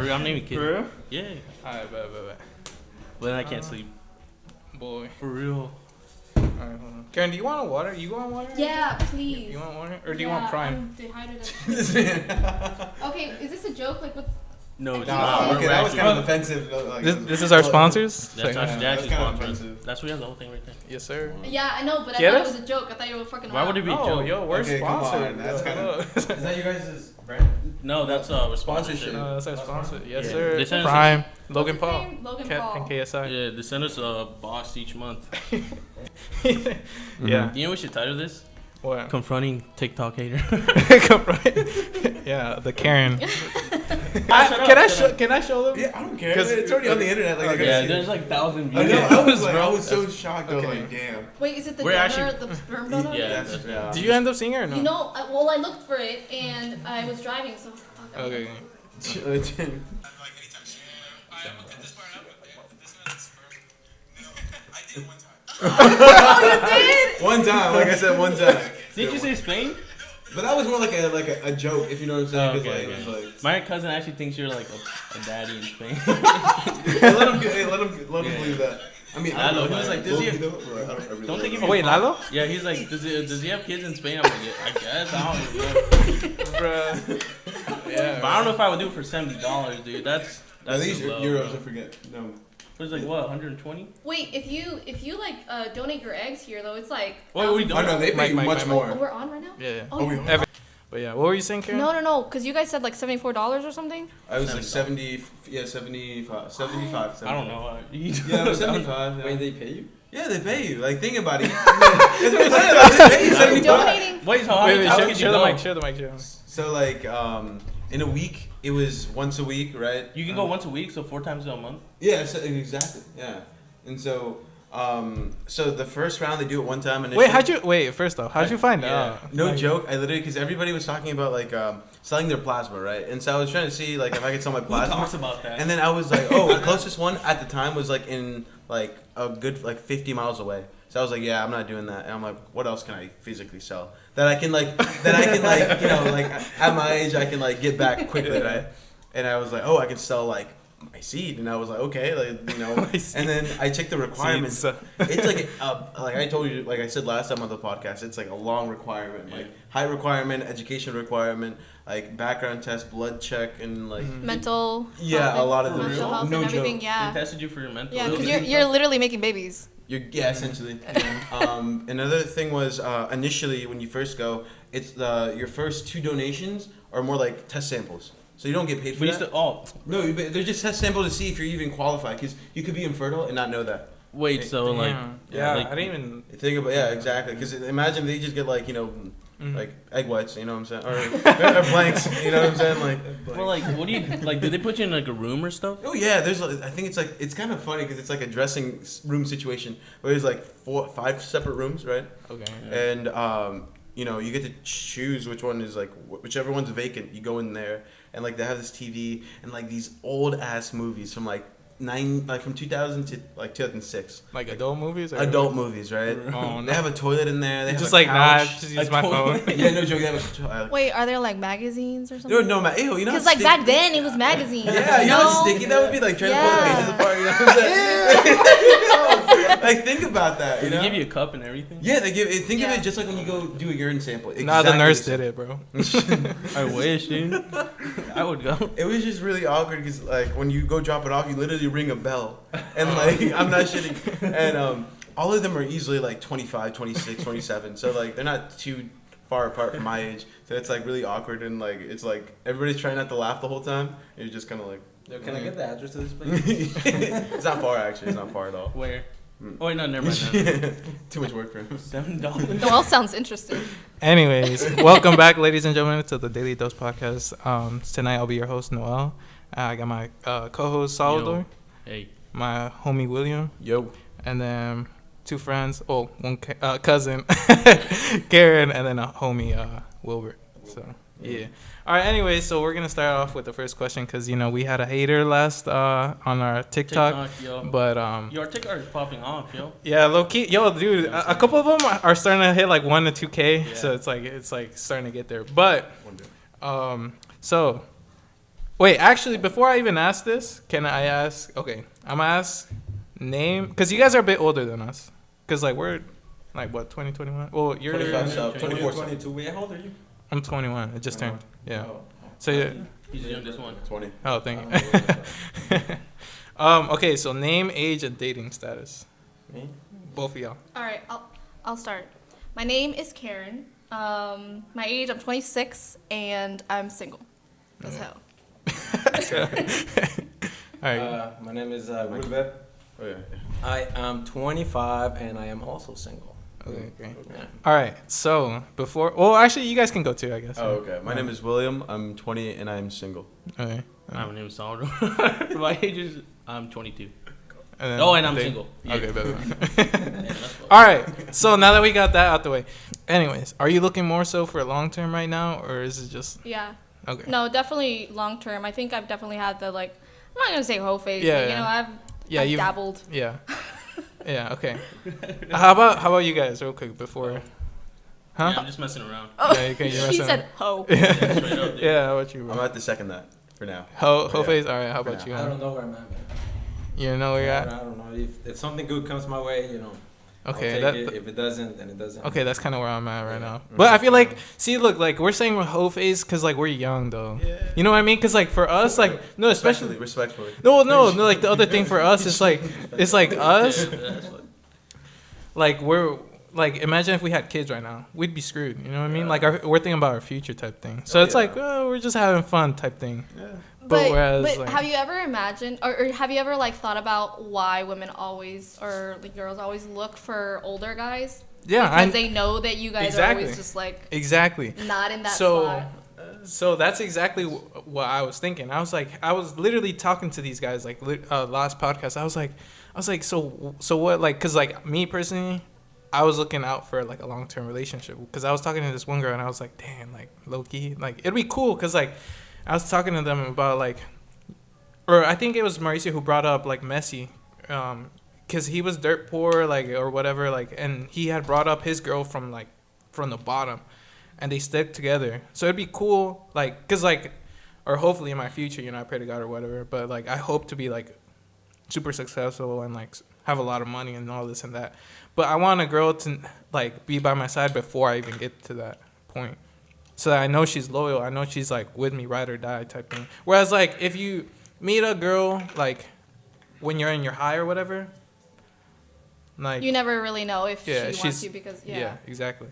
real, I'm not even kidding. For real? Yeah. Alright, bet. But then I can't sleep. Boy. For real. Alright, hold on. Karen, do you want water? You want water? Yeah, please. You want water? Or do you want Prime? I'm dehydrated. Okay, is this a joke? Like, what? No, it's Nah, not. okay, that was kind of offensive. Like, This is our sponsors? That's Sorry. actually that's kind of sponsored. offensive. That's where you have the whole thing right there. Yes, sir. Yeah, I know, but I Get thought us? it was a joke. I thought you were fucking around. Why would it be a No, joke? yo, we're Okay, come sponsored. on, that's yo, kind hello. of. Is that you guys' brand? No, that's Sponsorship. sponsorship. That's our sponsor. Yes, Yeah. sir. They sent us Prime, Logan What's his Paul, name? Logan Cat, Paul. and KSI. Yeah, they send us a box each month. Yeah. You know what we should title this? What? Confronting TikTok hater. Yeah, the Karen. Shut Can I show them? Yeah, I don't care. 'Cause- It's already on the internet. Like, I gotta Yeah, see there's it. like 1,000 I views. know. I was so shocked. I was Okay. like, damn. Wait, is it the We're donor, actually- the sperm donor? Yeah. That's, yeah. Do you end up seeing her or no? You know, I looked for it and I was driving, so fuck. Okay. Oh, you did? One time, like I said, one time. Did you say Spain? But that was more like a joke, if you know what I'm saying. Oh, 'cause, okay, like, okay. it's My cousin actually thinks you're like a daddy in Spain. hey, let him Yeah. believe that. I mean, I I don't know. he was like, does he- Don't they give you Oh, wait, a phone? Lalo? Yeah, he's like, does he have kids in Spain? I'm like, yeah, I guess. I don't know. Bruh. Yeah. But I don't know if I would do it for $70, dude. That's At least too low, euros, bro. I forget. No. It was like what, 120? Wait, if you like donate your eggs here though, it's like. What we Oh doing? no, they pay Mike, much Mike. Oh, more. we're on right now? Yeah. Oh, yeah. Every- But yeah, what were you saying, Karen? No, because you guys said like $74 or something. I was like 70, yeah, 75. I don't know. Yeah, it was 75. Yeah. Wait, they pay you? Yeah, they pay you. Like, think about it. That's what I'm saying. Like, they pay you You're 75. donating. Wait, so how Wait, how share, could you share the go? mic, share the mic, share the mic. So like, in a week, it was once a week, right? You can go once a week, so 4 times a month. Yeah, so, exactly. Yeah, and so, so the first round they do it one time initially. First off, how'd you find out? No Like, joke. I literally, because everybody was talking about like selling their plasma, right? And so I was trying to see like if I could sell my Who plasma. talks about that? And then I was like, oh, the closest one at the time was like in like a good like 50 miles away. So I was like, yeah, I'm not doing that. And I'm like, what else can I physically sell that I can like you know like at my age I can like get back quickly, right? And I was like, oh, I can sell like my seed, and I was like, okay, like you know. And then I checked the requirements. Seeds. It's like I told you, like I said last time on the podcast, it's like a long requirement, like height requirement, education requirement, like background test, blood check, and like Mental. yeah, a lot of them. Mental health No and everything. joke. They Yeah. tested you for your mental. Yeah, because illness. you're literally making babies. Yeah, essentially. Another thing was initially when you first go, it's your first 2 donations are more like test samples, so you don't get paid for We that. used to. No, they're just test samples to see if you're even qualified, because you could be infertile and not know that. Wait, so like. Damn. Yeah, like- I didn't even. Think about exactly, because imagine they just get like Mhm. like egg whites, you know what I'm saying, or blanks, you know what I'm saying, like. Well, like, what do you like? Did they put you in like a room or stuff? Oh yeah, there's. I think it's kind of funny because it's like a dressing room situation where there's like 5 separate rooms, right? Okay. And you get to choose which one is like whichever one's vacant. You go in there, and like they have this TV and like these old ass movies from like from 2000 to like 2006. Like adult movies? Or Adult movies, right? Oh, no. They have a toilet in there. They have Just a like, nah, couch. just use my phone. Yeah, no joke. They have a Wait, are there like magazines or no, something? no, man. Ew, you know. Because how like back then it was magazines. Yeah, you know how sticky that would be, like trying to pull the pages apart. You know what I'm saying? Like think about that. Did You they know? give you a cup and everything? Yeah, they give. Think of Yeah. it just like when you go do a urine sample. Nah, the Exactly nurse same. did it, bro. I wish, dude. I would go. It was just really awkward because like when you go drop it off, you literally ring a bell, and like I'm not shitting, and all of them are easily like 25, 26, 27, so like they're not too far apart from my age, so it's like really awkward, and like it's like everybody's trying not to laugh the whole time, and you're just kind of like. Yo, can I get the address to this place? It's not far actually. It's not far at all. Where? Oh wait, no, never mind. Too much work for him. $7. Noel sounds interesting. Anyways, welcome back, ladies and gentlemen, to the Daily Dose podcast. Tonight I'll be your host, Noel. I got my co-host, Salvador. Yo. Hey. My homie, William. Yo. And then 2 friends. Oh, one cousin, Karen, and then a homie, Wilbert. So, yeah. All right, anyway, so we're going to start off with the first question because, we had a hater last on our TikTok. yo. But, Your TikTok is popping off, yo. yeah, low key. Yo, dude, a couple of them are starting to hit like 1 to 2K. Yeah. So it's like starting to get there. But, so Wait, actually, before I even ask this, can I ask? Okay, I'm gonna ask name because you guys are a bit older than us. Cause like we're like what 2021. Well, you're 25, so 24. 22. Wait, how old are you? I'm 21. It just turned. Yeah. Oh. So yeah. He's the youngest one. 20. Oh, thank you. Okay, so name, age, and dating status. Me? Both of y'all. All right, I'll start. My name is Karen. My age, I'm 26, and I'm single. As hell. All right. My name is Wilbert. Oh yeah. I am 25 and I am also single. Okay, great. Yeah. All right. So before, well, actually, you guys can go too, I guess. Oh, okay. My name is William. I'm 20 and I'm single. Okay. My name is Salvador. My age is I'm 22. And And I'm they- single. Yeah. Okay, better. Yeah, that's fine. All right. So now that we got that out the way, anyways, are you looking more so for long term right now, or is it just Yeah. okay? No, definitely long term. I think I've definitely had the like. I'm not gonna say whole phase, Yeah, but yeah. I've you've- dabbled. Yeah. Yeah. Okay. How about you guys, real quick before? Yeah, Huh? I'm just messing around. Oh, Yeah, you can- you're she messing said ho. Yeah, straight up, dude. Yeah. How about you? I'm Bro? gonna have to second that for now. Ho Yeah. face. All right. How For about now. you? I don't know where I'm at, man. You know where you're I at. don't know. If something good comes my way, Okay. I'll take it. If it doesn't, then it doesn't. Okay, that's kind of where I'm at right Yeah. now. But I feel like, see, look, like we're saying we're hoe phase because like we're young though. Yeah. You know what I mean? Because like for us, like no, especially Respectfully. no, like the other thing for us is like it's like us, That's what- like we're like imagine if we had kids right now, we'd be screwed. You know what I mean? Like we're thinking about our future type thing. So Oh, it's yeah. like we're just having fun type thing. Yeah. But whereas, like- have you ever imagined or have you ever like thought about why women always or like girls always look for older guys? Yeah, Because they know that you guys are Exactly. always just like exactly. not in that So, spot. so that's exactly what I was thinking. I was literally talking to these guys like last podcast. I was like, so what? Like, cause like me personally, I was looking out for like a long term relationship. Cause I was talking to this one girl and I was like, damn, like low key, like it'd be cool. Cause like I was talking to them about like, or I think it was Mauricio who brought up like Messi, cause he was dirt poor like or whatever like, and he had brought up his girl from the bottom. And they stick together, so it'd be cool, like, cause like, or hopefully in my future, I pray to God or whatever. But like, I hope to be like super successful and like have a lot of money and all this and that. But I want a girl to like be by my side before I even get to that point, so that I know she's loyal. I know she's like with me, ride or die type thing. Whereas like if you meet a girl like when you're in your high or whatever, like You never really know if yeah, she she's wants you because yeah exactly.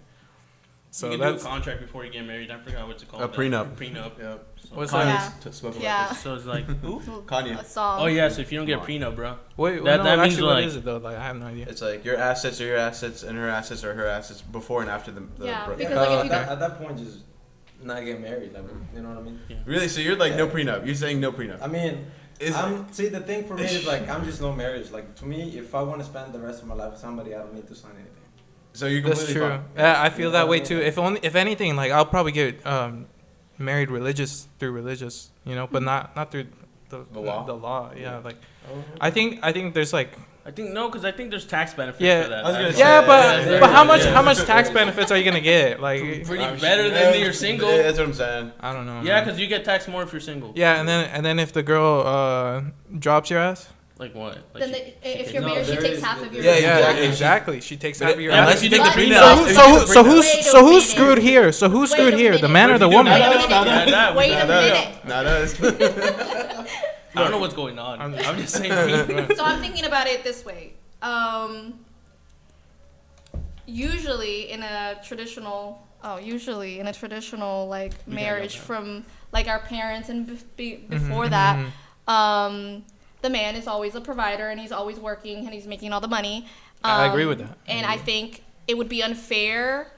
So you can do a that's contract before you get married. I forgot what it's called. A prenup. Prenup. Yep. So, What's Yeah. that? To smoke Yeah. so it's like, ooh. Kanye. a song. Oh yeah. So if you don't get a prenup, bro. Wait, That- no, that means, actually, what like- is it though? Like I have no idea. It's like your assets are your assets and her assets are her assets before and after the Yeah, bro- because, like, if you at that point, just not get married. Like, you know what I mean? Really? So you're like no Yeah. prenup. You're saying no prenup. I mean, Is see, the thing for me is like I'm just no marriage. Like to me, if I want to spend the rest of my life with somebody, I don't need to sign anything. so you're That's completely true. fine. Yeah, I feel Yeah, that way yeah. too. If anything, like I'll probably get married through religious, but not through the law? The law, yeah. Like Oh. I think there's like I think no, because I think there's tax benefits Yeah. for that. I was gonna That's say, yeah, why- but how much yeah. how much tax benefits are you gonna get? Like Pretty better than you're single. Yeah, that's what I'm saying. I don't know. Yeah, man. because you get taxed more if you're single. yeah, and then if the girl drops your ass, Like what? Like Then if you're No, married, she there takes is- half of your. Yeah, yeah, exactly. exactly. She takes But half of your yeah, ass. but if you take the But- prenup. So who's Wait a screwed minute. here? So who's Wait screwed a here? The minute. man or the Wait, woman? Wait a no, minute. no, no, no, Wait a no, no. minute. Not us. I don't know what's going on. I'm I'm just saying. So I'm thinking about it this way. Usually in a traditional like We gotta marriage go back. from like our parents and before Mhm, that, mhm. the man is always a provider and he's always working and he's making all the money. I agree with that. And I think it would be unfair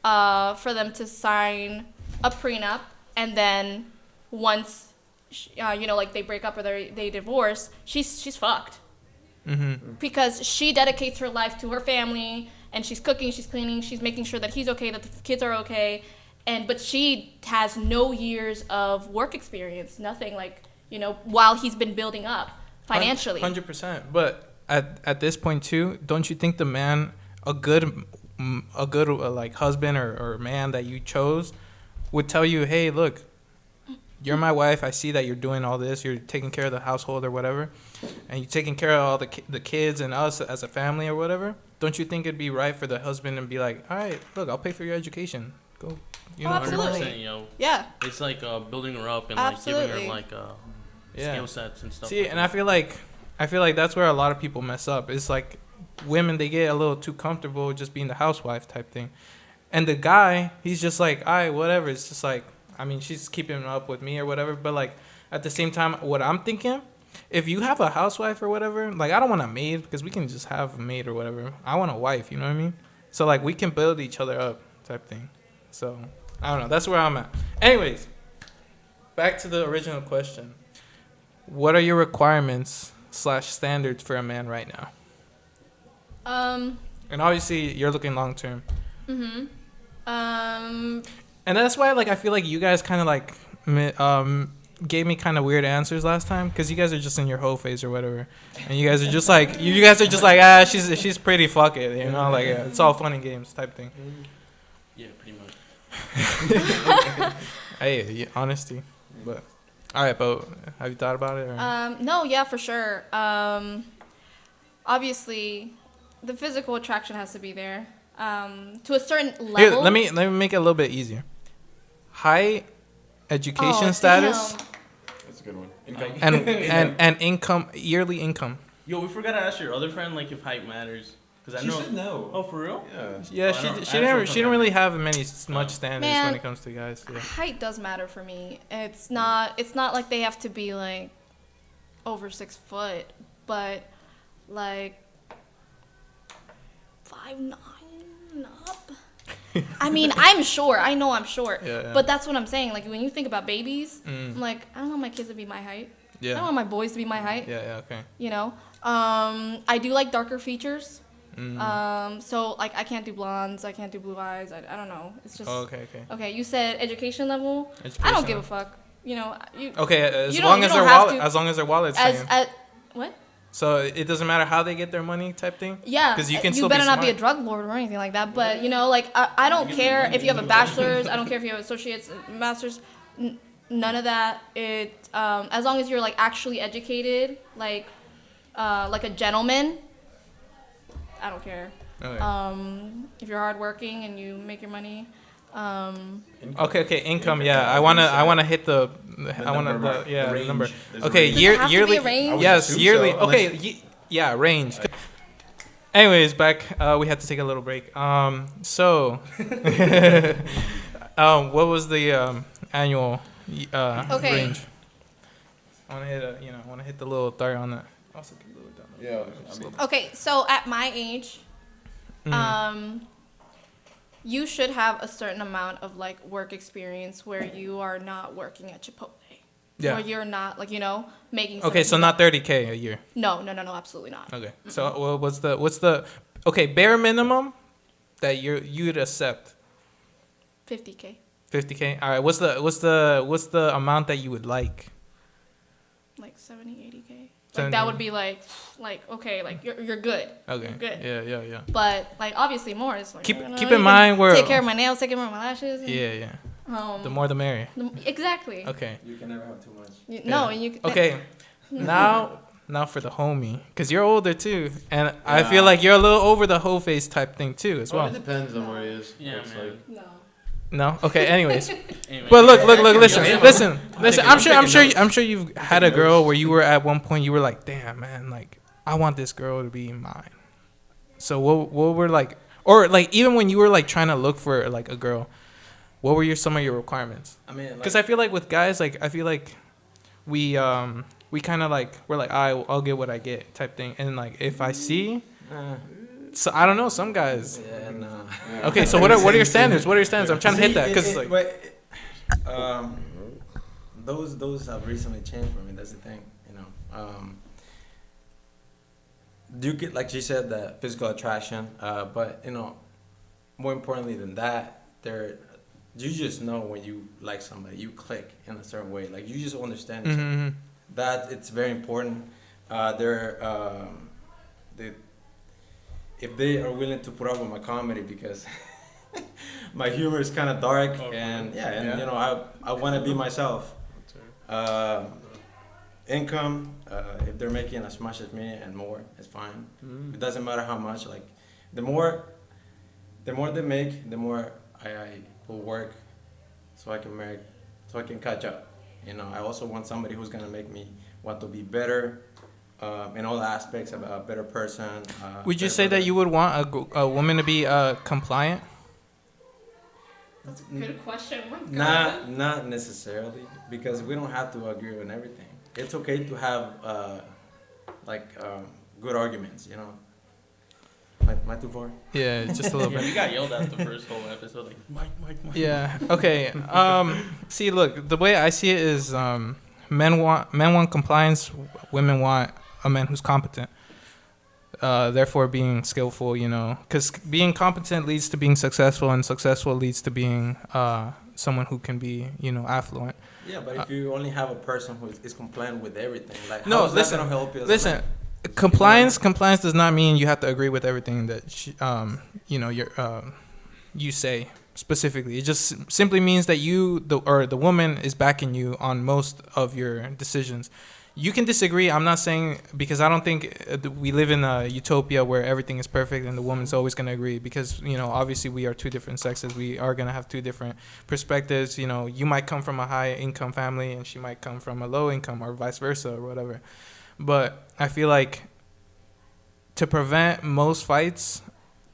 for them to sign a prenup and then once like they break up or they divorce, she's fucked. Mm-hmm. Because she dedicates her life to her family and she's cooking, she's cleaning, she's making sure that he's okay, that the kids are okay, but she has no years of work experience, nothing, like, while he's been building up financially. 100%. But at this point too, don't you think the man, a good like husband or man that you chose, would tell you, hey, look, you're my wife. I see that you're doing all this. You're taking care of the household or whatever, and you're taking care of all the kids and us as a family or whatever. Don't you think it'd be right for the husband to be like, all right, look, I'll pay for your education. Go, you know. Absolutely. 100%, yo. Yeah. It's like building her up and like Absolutely. giving her like skill sets and stuff. See, like and that. I feel like that's where a lot of people mess up. It's like women, they get a little too comfortable just being the housewife type thing. And the guy, he's just like, all right, whatever. It's just like, I mean, she's keeping up with me or whatever. But like at the same time, what I'm thinking, if you have a housewife or whatever, like I don't want a maid because we can just have a maid or whatever. I want a wife, you know what I mean? So like we can build each other up type thing. So I don't know. That's where I'm at. Anyways, back to the original question. What are your requirements / standards for a man right now? And obviously you're looking long term. Mhm. And that's why like I feel like you guys kind of like gave me kind of weird answers last time because you guys are just in your hoe phase or whatever, and you guys are just like she's pretty, fuck it, you know, like it's all fun and games type thing. Yeah, pretty much. Hey, yeah, honesty, but all right, but have you thought about it? Or? No, yeah, for sure. Obviously, the physical attraction has to be there. To a certain level. Here, let me make it a little bit easier. Height, education status, Damn. That's a good one. and income, yearly income. Yo, we forgot to ask your other friend like if height matters. Cause I She know. said no. Oh, for real? Yeah. Yeah, Well, she didn't really have much standards Man, when it comes to guys. Yeah. Height does matter for me. It's not like they have to be like over 6 foot, but like 5'9" up. I mean, I'm short. I know I'm short. Yeah. But that's what I'm saying. Like when you think about babies, Mm. I'm like, I don't want my kids to be my height. I Yeah. don't want my boys to be my height. Yeah. Okay. You know. I do like darker features. Mm. So like I can't do blondes. I can't do blue eyes. I don't know. It's just. Oh, okay. Okay, you said education level. I Education don't give a level. fuck. You know, you. Okay, as You long don't- as you their don't have wallet, to- as long as their wallet's As same. at what? So it doesn't matter how they get their money, type thing. Yeah, 'Cause you can still be better not be a smart. drug lord or anything like that. But you know, like I don't care if you have a bachelor's. I don't care if you have associates, master's. None of that. It as long as you're like actually educated, like a gentleman. I don't care. Okay. If you're hardworking and you make your money. Okay. Income. Yeah, I wanna hit the. range. Number. There's a Okay, range. Does it have to be yearly. a range? I would Yes, assume yearly. so, Okay. unless- Yeah, range. Anyways, back. We had to take a little break. So. What was the annual Okay. range? I wanna hit the little dart on that. Also, get a little down. Yeah, I mean, Okay, so at my age, you should have a certain amount of like work experience where you are not working at Chipotle. Yeah. Where you're not like, making Okay, so not 30K a year. No, absolutely not. Okay. So what's the okay, bare minimum that you'd accept? 50K. 50K. All right. What's the amount that you would like? Like 70, 80K. Like 70. that would be like okay, like you're good. Okay. Good. Yeah. But like obviously more is like Keep you in mind where take care of my nails, take care of my lashes. And, Yeah. The more the merrier. Exactly. Okay. You can never have too much. No, Yeah. and you Okay. Now for the homie, cause you're older too, and I feel like you're a little over the hoe face type thing too as well. It depends on where he is. Yeah, It's man. like- No. No. Okay. Anyways. Anyway. But look, listen. I'm taking sure you've had a girl where you were at one point you were like, damn man, like I want this girl to be mine. So what were like, or like even when you were like trying to look for like a girl, what were some of your requirements? I mean, Because I feel like with guys, like I feel like we kind of like we're like I'll get what I get type thing, and like if I see, so I don't know some guys. yeah, no. Okay, so what are your standards? What are your standards? I'm trying to hit that because like. Those have recently changed for me. That's the thing, You get, like she said, that physical attraction, but more importantly than that, you just know when you like somebody, you click in a certain way. Like you just understand each other. Mm-hmm. That it's very important. If they are willing to put up with my comedy because my humor is kind of dark, and I want to be myself. Income, if they're making as much as me and more, it's fine. It doesn't matter how much. Like, the more they make, the more I will work, so I can catch up. You know, I also want somebody who's gonna make me want to be better in all aspects, of a better person. Would you say that you would want a woman to be compliant? That's a good question. Oh my God. Not necessarily, because we don't have to agree on everything. It's okay to have good arguments, you know. Am I too far? Yeah, just a little Yeah, bit. you got yelled at the first whole episode, like Mike. Yeah. Okay. See, look, the way I see it is, men want compliance, women want a man who's competent. Therefore, being skillful, you know, because being competent leads to being successful, and successful leads to being someone who can be, you know, affluent. Yeah, but if you only have a person who is compliant with everything, like, No, how is listen, that gonna help you? As a Listen, man? compliance does not mean you have to agree with everything that you say specifically. It just simply means that the woman is backing you on most of your decisions. You can disagree. I'm not saying, because I don't think we live in a utopia where everything is perfect and the woman's always going to agree, because, you know, obviously we are two different sexes. We are going to have two different perspectives. You know, you might come from a high income family and she might come from a low income, or vice versa, or whatever. But I feel like to prevent most fights,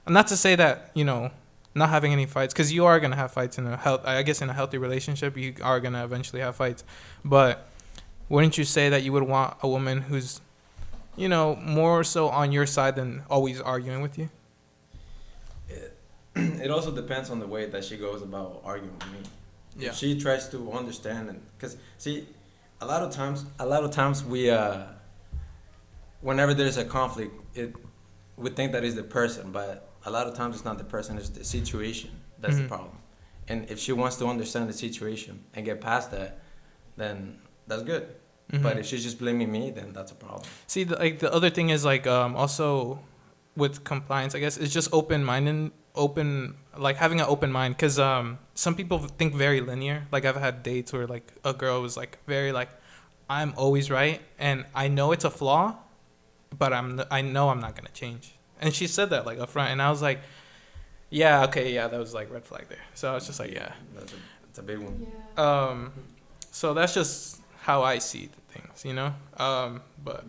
not to say that, you know, not having any fights, because you are going to have fights in a healthy relationship, you are going to eventually have fights. But wouldn't you say that you would want a woman who's, you know, more so on your side than always arguing with you? It also depends on the way that she goes about arguing with me. Yeah. If she tries to understand, and because, see, a lot of times we whenever there's a conflict, we think that is the person, but a lot of times it's not the person, it's the situation that's the problem. And if she wants to understand the situation and get past that, then that's good. But if she's just blaming me, then that's a problem. See, the other thing is, like, also with compliance, I guess, it's just having an open mind, because some people think very linear. Like, I've had dates where, like, a girl was like very like, I'm always right, and I know it's a flaw, but I know I'm not gonna change. And she said that, like, up front, and I was like, yeah, okay, yeah, that was like red flag there. So I was just like, yeah, That's a big one. Yeah. So that's just how I see the things, you know. But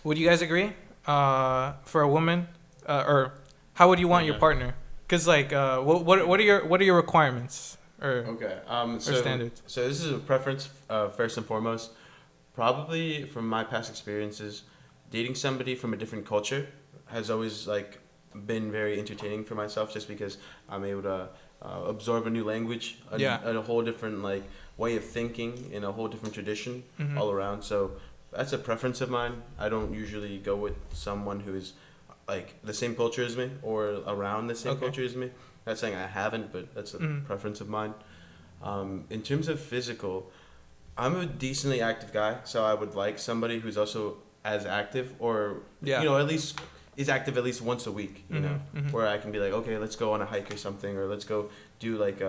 would you guys agree? For a woman, or how would you want your partner? Because, like, what are your requirements or standards? So this is a preference, first and foremost. Probably from my past experiences, dating somebody from a different culture has always, like, been very entertaining for myself, just because I'm able to absorb a new language, a whole different, like, way of thinking, in a whole different tradition all around. So that's a preference of mine. I don't usually go with someone who is, like, the same culture as me or around the same culture as me. Not saying I haven't, but that's a preference of mine. In terms of physical, I'm a decently active guy, so I would like somebody who's also as active, or you know, at least is active at least once a week, you know, where I can be like, okay, let's go on a hike or something, or let's go do like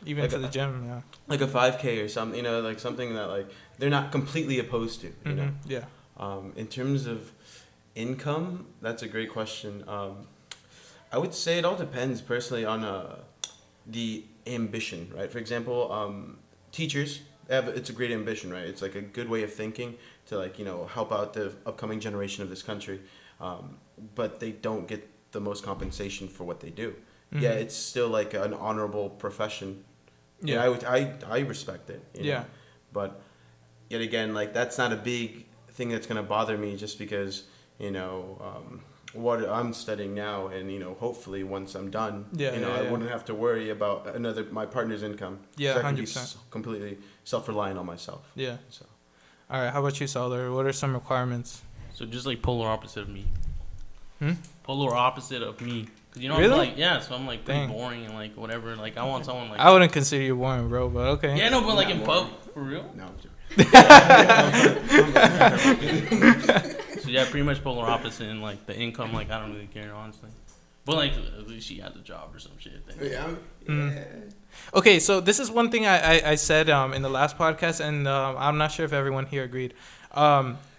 even like to the gym, like a 5K or something, you know, like something that, like, they're not completely opposed to, you know. Yeah. In terms of income, that's a great question. I would say it all depends personally on the ambition, right? For example, teachers, it's a great ambition, right? It's like a good way of thinking to, like, you know, help out the upcoming generation of this country. But they don't get the most compensation for what they do. Yeah, it's still like an honorable profession. Yeah, I respect it. You know? But yet again, like, that's not a big thing that's gonna bother me, just because, you know, what I'm studying now, and, you know, hopefully once I'm done, I wouldn't have to worry about my partner's income. Yeah, so I can 100%. be completely self-reliant on myself. Yeah. So. All right. How about you, Salvador? What are some requirements? So just like polar opposite of me. Hmm? Polar opposite of me. Cause, you know, Really? I'm like, yeah, so I'm like pretty Dang. boring and like whatever. Like, I want someone like. I wouldn't consider you boring, bro, but okay. Yeah, no, but like in boring. pub, for real. No, I'm joking. So yeah, pretty much polar opposite in like the income. Like, I don't really care, honestly. But like, at least she has a job or some shit. Then. Yeah. Okay, so this is one thing I said in the last podcast, and I'm not sure if everyone here agreed.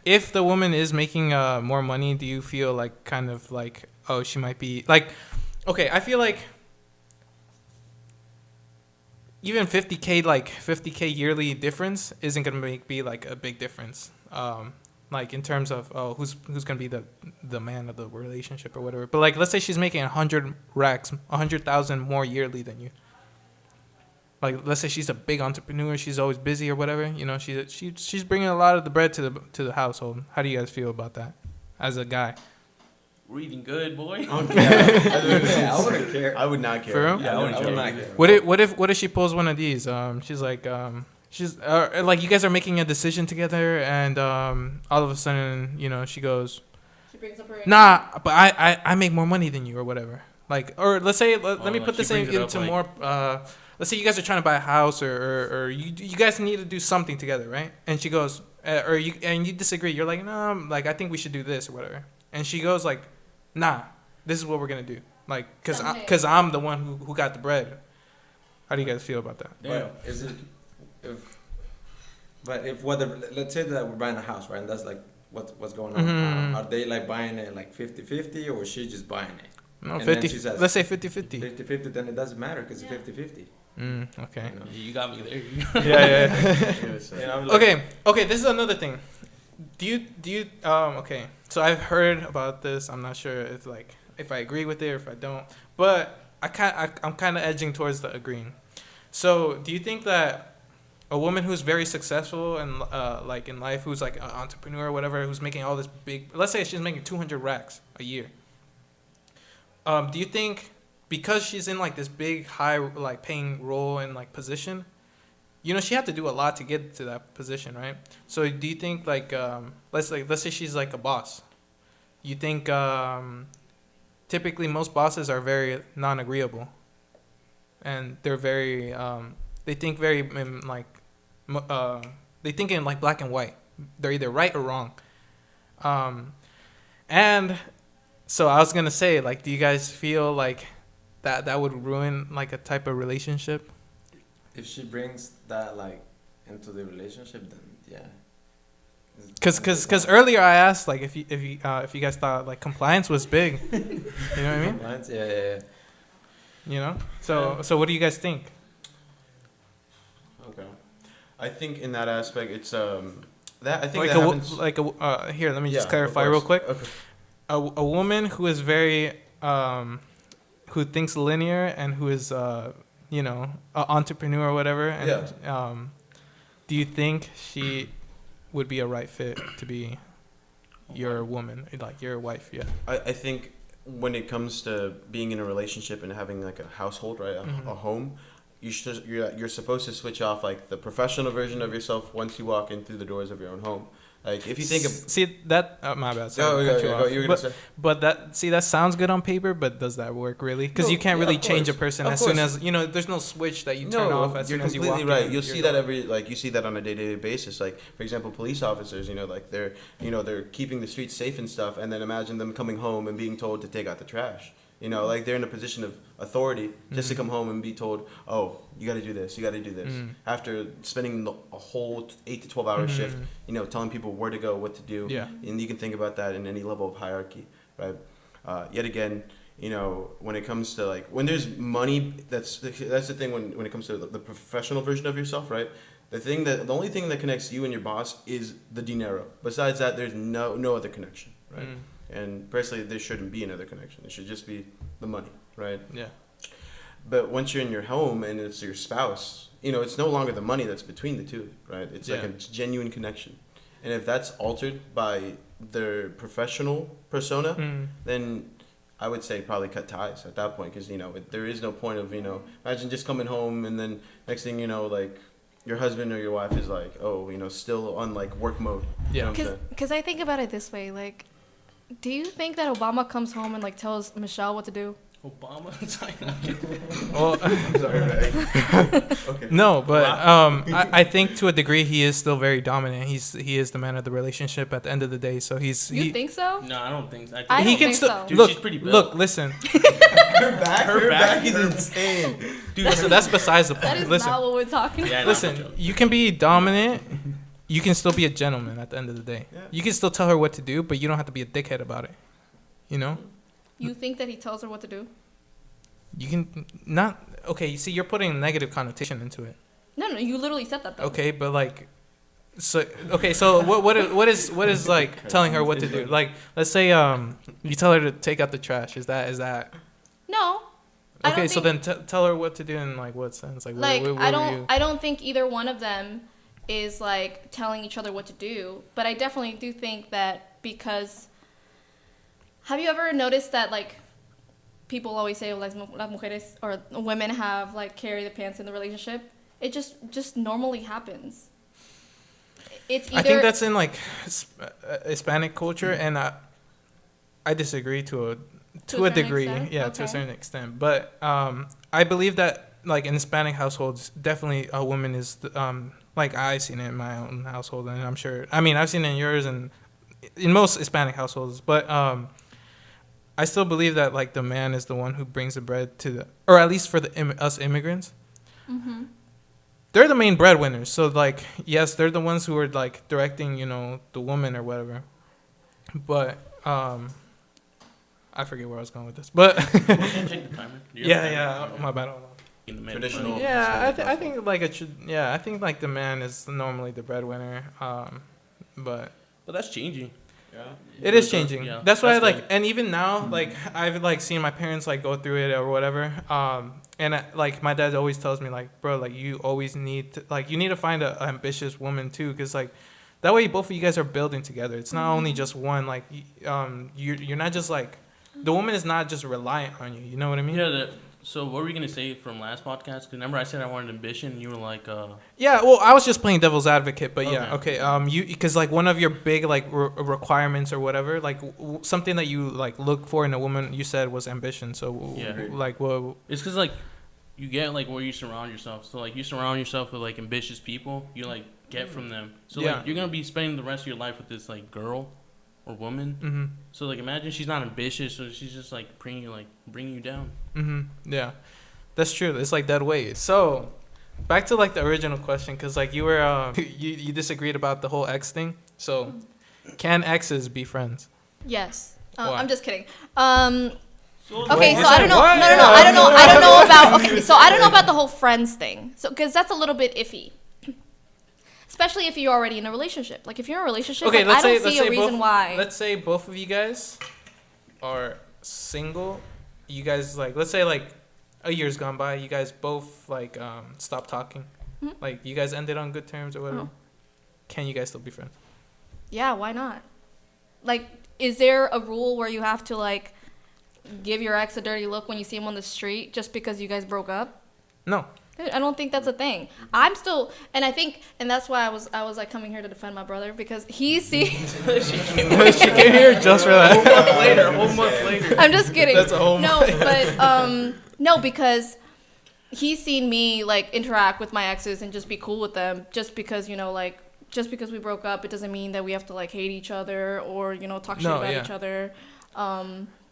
If the woman is making more money, do you feel like kind of like, oh, she might be like, okay, I feel like even 50K yearly difference isn't gonna be like a big difference. Like in terms of who's gonna be the man of the relationship or whatever. But like, let's say she's making 100 racks, 100,000 more yearly than you. Like, let's say she's a big entrepreneur, she's always busy or whatever. You know, she's bringing a lot of the bread to the household. How do you guys feel about that, as a guy? We're eating good, boy. Yeah, I wouldn't care. I would not care. For real? Yeah, I wouldn't care. not care. What if she pulls one of these? She's like like you guys are making a decision together, and all of a sudden, you know, she goes, She brings up her. nah, but I make more money than you or whatever. Like, or let's say let me like put this she brings it up, into like- more. Let's say you guys are trying to buy a house, or you guys need to do something together, right? And she goes, or you disagree. You're like, no, like I think we should do this or whatever. And she goes like, nah, this is what we're gonna do. Like, cause I'm the one who got the bread. How do you guys feel about that? Damn. But is it if whether let's say that we're buying a house, right? And that's like what's going on. Mhm. Are they like buying it like 50-50, or is she just buying it? No, And then 50. she says- Let's say 50-50. 50-50, then it doesn't matter because it's 50-50. Okay. You know? You got me there. Yeah. You know, I'm like, Okay. This is another thing. Do you okay? So I've heard about this. I'm not sure if I agree with it or if I don't. But I'm kind of edging towards the agreeing. So do you think that a woman who's very successful and like in life, who's like an entrepreneur or whatever, who's making all this big, let's say she's making 200 racks a year. Do you think because she's in like this big high like paying role and like position, you know, she had to do a lot to get to that position, right? So do you think like let's say she's like a boss. You think typically most bosses are very non-agreeable, and they're very they think very they think in like black and white. They're either right or wrong. And so I was gonna say, like, do you guys feel like that would ruin like a type of relationship? if she brings that like into the relationship, then yeah. Cause earlier I asked like if you guys thought like compliance was big, you know what I mean? Compliance, yeah. You know. So what do you guys think? Okay. I think in that aspect, it's that I think Like that happens. here, let me just Yeah, clarify of real course. quick. Okay. A woman who is very who thinks linear and who is you know, an entrepreneur or whatever, and do you think she would be a right fit to be your woman, like your wife? Yeah. I think when it comes to being in a relationship and having like a household, right, a home, you're supposed to switch off like the professional version of yourself once you walk in through the doors of your own home. Like if you think of see that my bad. Sorry, go, cut you go, off. you were gonna say. But that sounds good on paper, but does that work really? Because No, you can't yeah, really of change a course. person Of as soon course. as, you know, there's no switch that you turn off as you're soon as you walk completely right. in. You'll see that you see that on a day-to-day basis. Like for example, police officers, you know, like they're keeping the streets safe and stuff, and then imagine them coming home and being told to take out the trash. You know, like they're in a position of authority just to come home and be told, oh, you got to do this, you got to do this. After spending a whole 8 to 12 hour shift, you know, telling people where to go, what to do. Yeah. And you can think about that in any level of hierarchy, right? Yet again, you know, when it comes to like, when there's money, that's the thing when it comes to the professional version of yourself, right? The only thing that connects you and your boss is the dinero. Besides that, there's no other connection, right? And personally, there shouldn't be another connection. It should just be the money, right? Yeah. But once you're in your home and it's your spouse, you know, it's no longer the money that's between the two, right? It's like a genuine connection. And if that's altered by their professional persona, then I would say probably cut ties at that point, because, you know, there is no point of, you know, imagine just coming home and then next thing you know, like, your husband or your wife is like, oh, you know, still on, like, work mode. Yeah. You know what I'm saying? Because I think about it this way, like, do you think that Obama comes home and like tells Michelle what to do? Obama. Well, I'm sorry, right? Okay. no, but I think to a degree he is still very dominant. He is the man of the relationship at the end of the day. So You think so? No, I don't think so. I he don't can think still so. Dude, look. she's pretty built. Look, listen, Her back is insane. dude. Listen, that's besides the point. That is Listen, not what we're talking about. Yeah, listen. You can be dominant. You can still be a gentleman at the end of the day. Yeah. You can still tell her what to do, but you don't have to be a dickhead about it. You know. You think that he tells her what to do? You can not. Okay, you see, you're putting a negative connotation into it. No, you literally said that though. Okay, but like, so what is like telling her what to do? Like, let's say you tell her to take out the trash. Is that No. I okay? don't So think- then tell her what to do in like what sense? Like, Like where I were you? don't think either one of them is like telling each other what to do, but I definitely do think that because have you ever noticed that like people always say las mujeres or women have like carry the pants in the relationship? It just normally happens. It's either I think that's in like Hispanic culture, and I disagree to a certain degree. extent? Yeah, to a Okay. certain extent. But I believe that like in Hispanic households, definitely a woman is like I've seen it in my own household, and I'm sure. I mean, I've seen it in yours and in most Hispanic households, but I still believe that like the man is the one who brings the bread to the, or at least for the us immigrants. Mm-hmm. They're the main breadwinners. So like, yes, they're the ones who are like directing, you know, the woman or whatever. But I forget where I was going with this. But Check the timer. Do you have a yeah, timer? my bad. Hold on. In the Traditional. middle. Yeah, I think like I think like the man is normally the breadwinner. But But that's changing. Yeah. it is changing. Yeah, That's why that's like, good. and even now, like I've like seen my parents like go through it or whatever. And like my dad always tells me like, bro, like you always need to like you need to find a ambitious woman too, because like that way both of you guys are building together. It's not only just one. Like you're not just like the woman is not just reliant on you. You know what I mean? Yeah. So what were you gonna say from last podcast? 'Cause remember I said I wanted ambition, and you were like, Yeah, well, I was just playing devil's advocate, but yeah, Okay. okay. You because like one of your big like requirements or whatever, like something that you like look for in a woman, you said was ambition. So Yeah. like well, it's 'cause like you get like where you surround yourself. So like you surround yourself with like ambitious people, you like get from them. So Yeah. like you're gonna be spending the rest of your life with this like girl or woman. mhm, So like imagine she's not ambitious, so she's just like bringing you down. mhm, yeah, that's true. It's like dead weight. So back to like the original question, because like you were you disagreed about the whole ex thing. So can exes be friends? Yes. Why? I'm just kidding. So Okay, you so I said don't know. what? No, Yeah. I don't know. I don't know about. Okay, so I don't know about the whole friends thing. So because that's a little bit iffy, especially if you're already in a relationship. Like if you're in a relationship, Okay, like, I don't let's see a say reason both, why. Let's say both of you guys are single. You guys like let's say like a year's gone by. You guys both like stopped talking. Mhm. Like you guys ended on good terms or whatever. Uh-huh. Can you guys still be friends? Yeah, why not? Like, is there a rule where you have to like give your ex a dirty look when you see him on the street just because you guys broke up? No. Dude, I don't think that's a thing. I'm still, and I think, and that's why I was like coming here to defend my brother because he sees. She came here just for that. whole month later. I'm just kidding. That's a whole no, but no, because he's seen me like interact with my exes and just be cool with them just because just because we broke up, it doesn't mean that we have to like hate each other or talk shit No, about yeah. each other.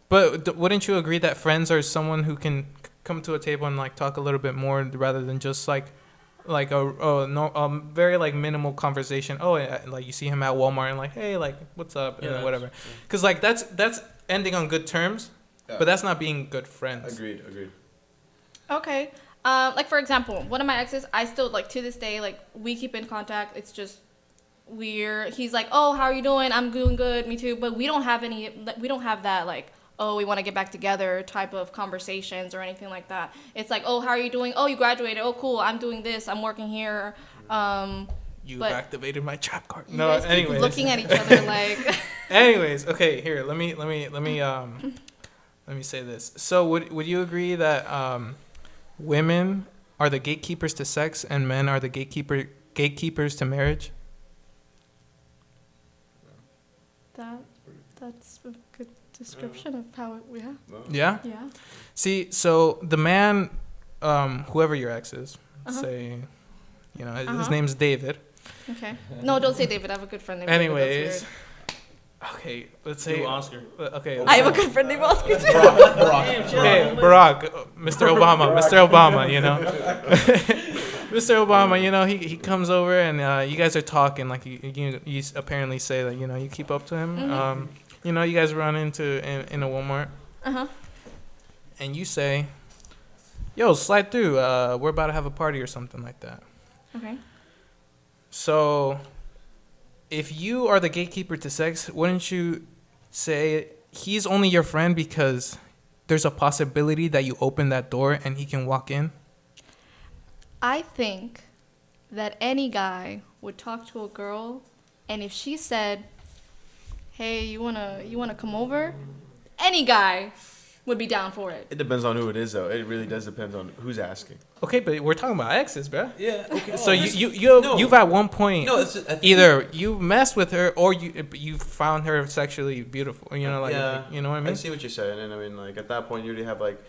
But wouldn't you agree that friends are someone who can come to a table and like talk a little bit more rather than just like a very like minimal conversation? Oh, yeah, like you see him at Walmart and like, hey, like what's up, Yeah, and whatever. that's- yeah. Because like that's ending on good terms, but that's not being good friends. Agreed. Okay. Like for example, one of my exes, I still like to this day, like we keep in contact. It's just he's like, oh, how are you doing? I'm doing good. Me too. But we don't have that like, oh, we want to get back together type of conversations or anything like that. It's like, oh, how are you doing? Oh, you graduated. Oh, cool. I'm doing this. I'm working here. You've But- activated my trap card. You No, guys keep anyways. looking at each other like. Anyways, okay, here, let me say this. So would you agree that women are the gatekeepers to sex and men are the gatekeepers to marriage? That's a good description of how it. Yeah. Yeah. Yeah. See, so the man, whoever your ex is, say, his name's David. Okay. No, don't say David. I have a good friend named David. Anyways, okay, let's say Do Oscar. Okay, I have a good friend named Oscar too. okay, Barack, Mr. Obama, Mr. Obama, he comes over and you guys are talking, like you apparently say that you keep up to him. Mhm. You guys run into in a Walmart. And you say, "Yo, slide through. We're about to have a party or something like that." Okay. So, if you are the gatekeeper to sex, wouldn't you say he's only your friend because there's a possibility that you open that door and he can walk in? I think that any guy would talk to a girl, and if she said, "Hey, you wanna come over?" Any guy would be down for it. It depends on who it is, though. It really does depend on who's asking. Okay, but we're talking about exes, bro. Yeah. Okay. So you've at one point No, either you messed with her or you found her sexually beautiful. You know what I mean? I see what you're saying, and I mean, like, at that point, you already have like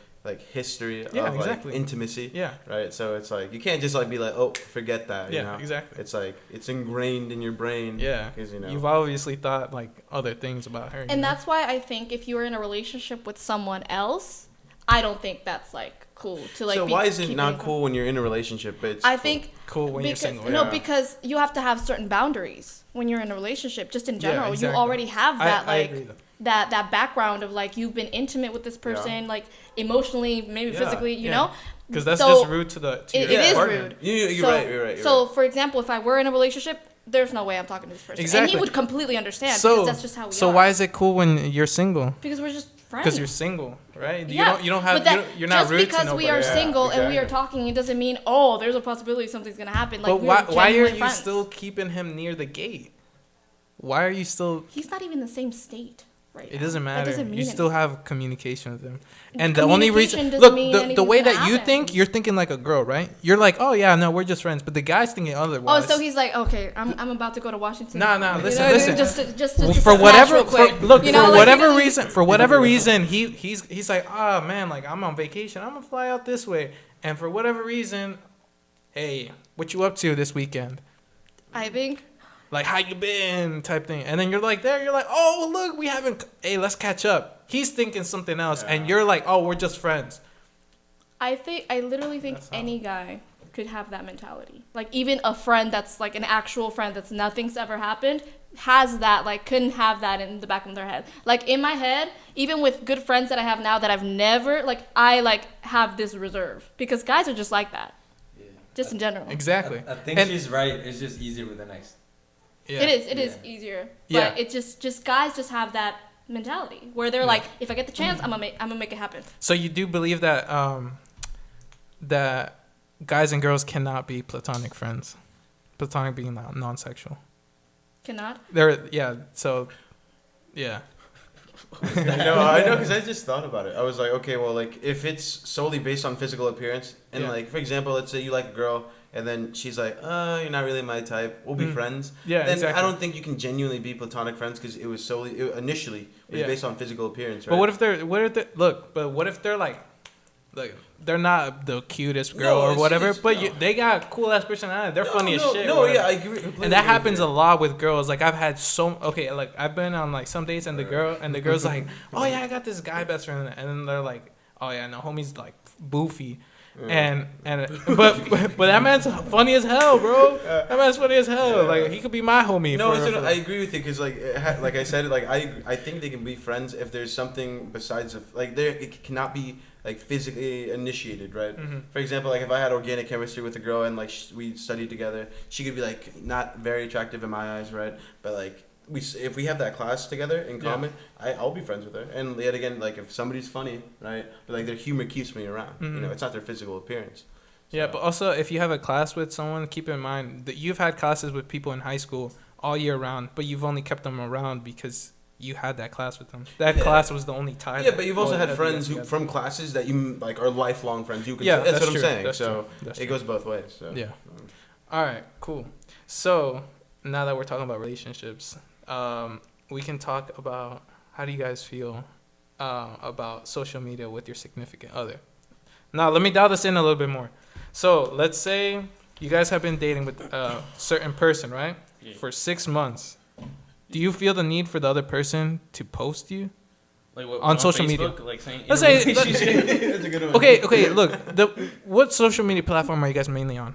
history of exactly. like intimacy. Yeah. Right. So it's like you can't just like be like, oh, forget that. Yeah, exactly. It's like it's ingrained in your brain. Yeah. Because you've obviously thought like other things about her. And that's why I think if you were in a relationship with someone else, I don't think that's like cool to like. So why is it keeping not cool when you're in a relationship? But it's I cool? think cool when you're single. No, Yeah. because you have to have certain boundaries when you're in a relationship. Just in general, exactly. you already have that I agree, though. that background of like you've been intimate with this person, like emotionally, maybe physically, you know. Because that's So, just rude to your it is partner. rude. You're right. You're right. So, for example, if I were in a relationship, there's no way I'm talking to this person, Exactly. and he would completely understand So because that's just how we are. So why is it cool when you're single? Because we're just friends. Because you're single, right? Yeah, You don't have but that, you're not just rude to because nobody. we are single and we are exactly. talking, it doesn't mean there's a possibility something's gonna happen. Like, But we're why are genuine you friends. still keeping him near the gate? Why are you still? He's not even in the same state right It now. doesn't matter. That doesn't mean You still anything. have communication with him, and the only reason Communication doesn't look mean the anything's way gonna that you happen. think, you're thinking like a girl, right? You're like, oh yeah, no, we're just friends, but the guy's thinking Oh, otherwise. so he's like, okay, I'm about to go to Washington. Nah, You listen, know, listen. Just Well, to for snatch whatever, real quick. You know, for like, whatever reason, he's like, oh man, like I'm on vacation, I'm gonna fly out this way, and for whatever reason, hey, what you up to this weekend? I think Like, how you been? Type thing. And then you're like, oh, look, we haven't, hey, let's catch up. He's thinking something else. And you're like, oh, we're just friends. I literally think That's how- any guy could have that mentality. Like, even a friend that's like an actual friend that's nothing's ever happened has that, like, couldn't have that in the back of their head. Like, in my head, even with good friends that I have now that I've never, like, I, like, have this reserve. Because guys are just like that. Yeah. Just in general. Exactly. I think And- she's right. It's just easier with the next. Yeah. It is easier. But Yeah. it just guys just have that mentality where they're like, if I get the chance, I'm gonna make it happen. So you do believe that that guys and girls cannot be platonic friends, platonic being non-sexual. Cannot. So yeah. I know, because I just thought about it. I was like, okay, well, like, if it's solely based on physical appearance, and, Yeah. like, for example, let's say you like a girl, and then she's like, you're not really my type, we'll be friends. Yeah, Then exactly. I don't think you can genuinely be platonic friends, because it was initially Yeah. based on physical appearance, right? But what if they're like they're not the cutest girl No, or it's- whatever, it's- but no. they got cool ass personality. They're funny as shit. No, whatever. yeah, I agree. And that happens a lot with girls. Like I've had like I've been on like some dates and the girl's like, oh yeah, I got this guy best friend, and then they're like, oh yeah, no, homie's like boofy. And but that man's funny as hell, bro. That man's funny as hell. Like he could be my homie. No, for I agree with you, because like like I said, like I think they can be friends if there's something besides it cannot be like physically initiated, right? For example, like if I had organic chemistry with a girl and like we studied together, she could be like not very attractive in my eyes, right? But like if we have that class together in common, I'll be friends with her. And yet again, like if somebody's funny, right? But like their humor keeps me around. You know, it's not their physical appearance. Yeah, but also if you have a class with someone, keep in mind that you've had classes with people in high school all year round, but you've only kept them around because you had that class with them. That class was the only tie. Yeah, but you've also that had friends you guys from classes that you like are lifelong friends. You can Yeah, that's that's what true. I'm saying. That's So true. That's it true. goes both ways. So. Yeah. All right, cool. So now that we're talking about relationships, we can talk about how do you guys feel about social media with your significant other. Now, let me dial this in a little bit more. So, let's say you guys have been dating with a certain person, right? Yeah. For 6 months. Do you feel the need for the other person to post you? Like what, On on social Facebook? media. Like saying, Let's say, That's a good one. okay, look. What social media platform are you guys mainly on?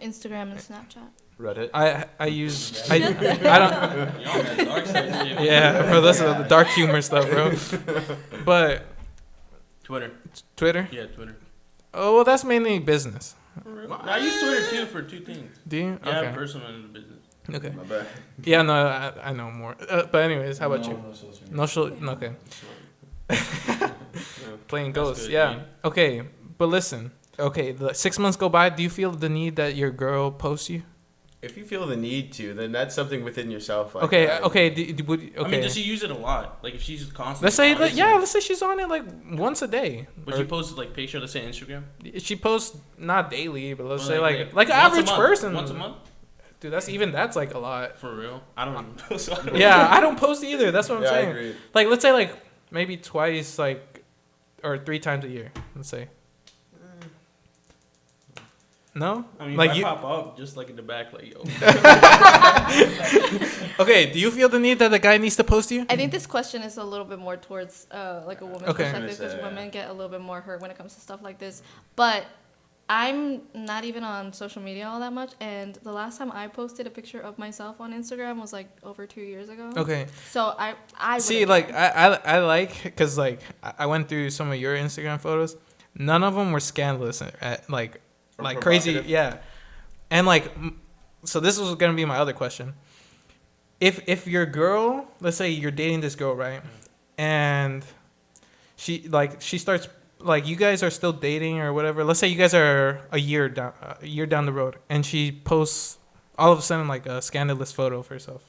Instagram and Snapchat. Reddit. I use I don't Y'all got dark side shit. yeah, bro, that's the dark humor stuff, bro. But Twitter. Twitter? Yeah, Twitter. Oh, well, that's mainly business. No, I use Twitter too for 2 things. Do you? Yeah, Okay. personal and business. Okay. My bad. Yeah, no, I know more. But anyways, how about you? No social. Okay. Playing That's ghosts. good, Yeah. man. Okay, but listen. Okay, the 6 months go by. Do you feel the need that your girl posts you? If you feel the need to, then that's something within yourself. Like Okay. that. Okay. Okay. I mean, does she use it a lot? Like if she's constantly. Let's say on that. it, Yeah. Let's say she's on it like once a day. But she posts like picture, let's say Instagram. She posts not daily, but let's Or say like an once a average month. person. Once a month. Dude, that's like a lot. For real? I don't even post. So I don't Yeah, I don't post either. That's what I'm Yeah, I saying. agree. Like, let's say like maybe twice, like, or 3 times a year. Let's say. No. I mean, like if I you. pop up just like in the back, like yo. Okay. Do you feel the need that the guy needs to post you? I think this question is a little bit more towards like a woman's Okay. perspective because Yeah. women get a little bit more hurt when it comes to stuff like this. But I'm not even on social media all that much, and the last time I posted a picture of myself on Instagram was like over 2 years ago. Okay. So I See, wouldn't like care. I like because like I went through some of your Instagram photos. None of them were scandalous, like Or crazy. provocative. Yeah, and like so this was gonna be my other question. If your girl, let's say you're dating this girl, right, and she starts like you guys are still dating or whatever. Let's say you guys are a year down the road, and she posts all of a sudden like a scandalous photo of herself.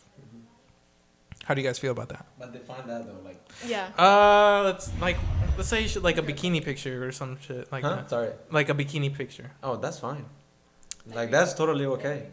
How do you guys feel about that? But define that though, like. Yeah. Let's say you should like a bikini picture or some shit like Huh? that. Sorry. Like a bikini picture. Oh, that's fine. Like that's totally okay.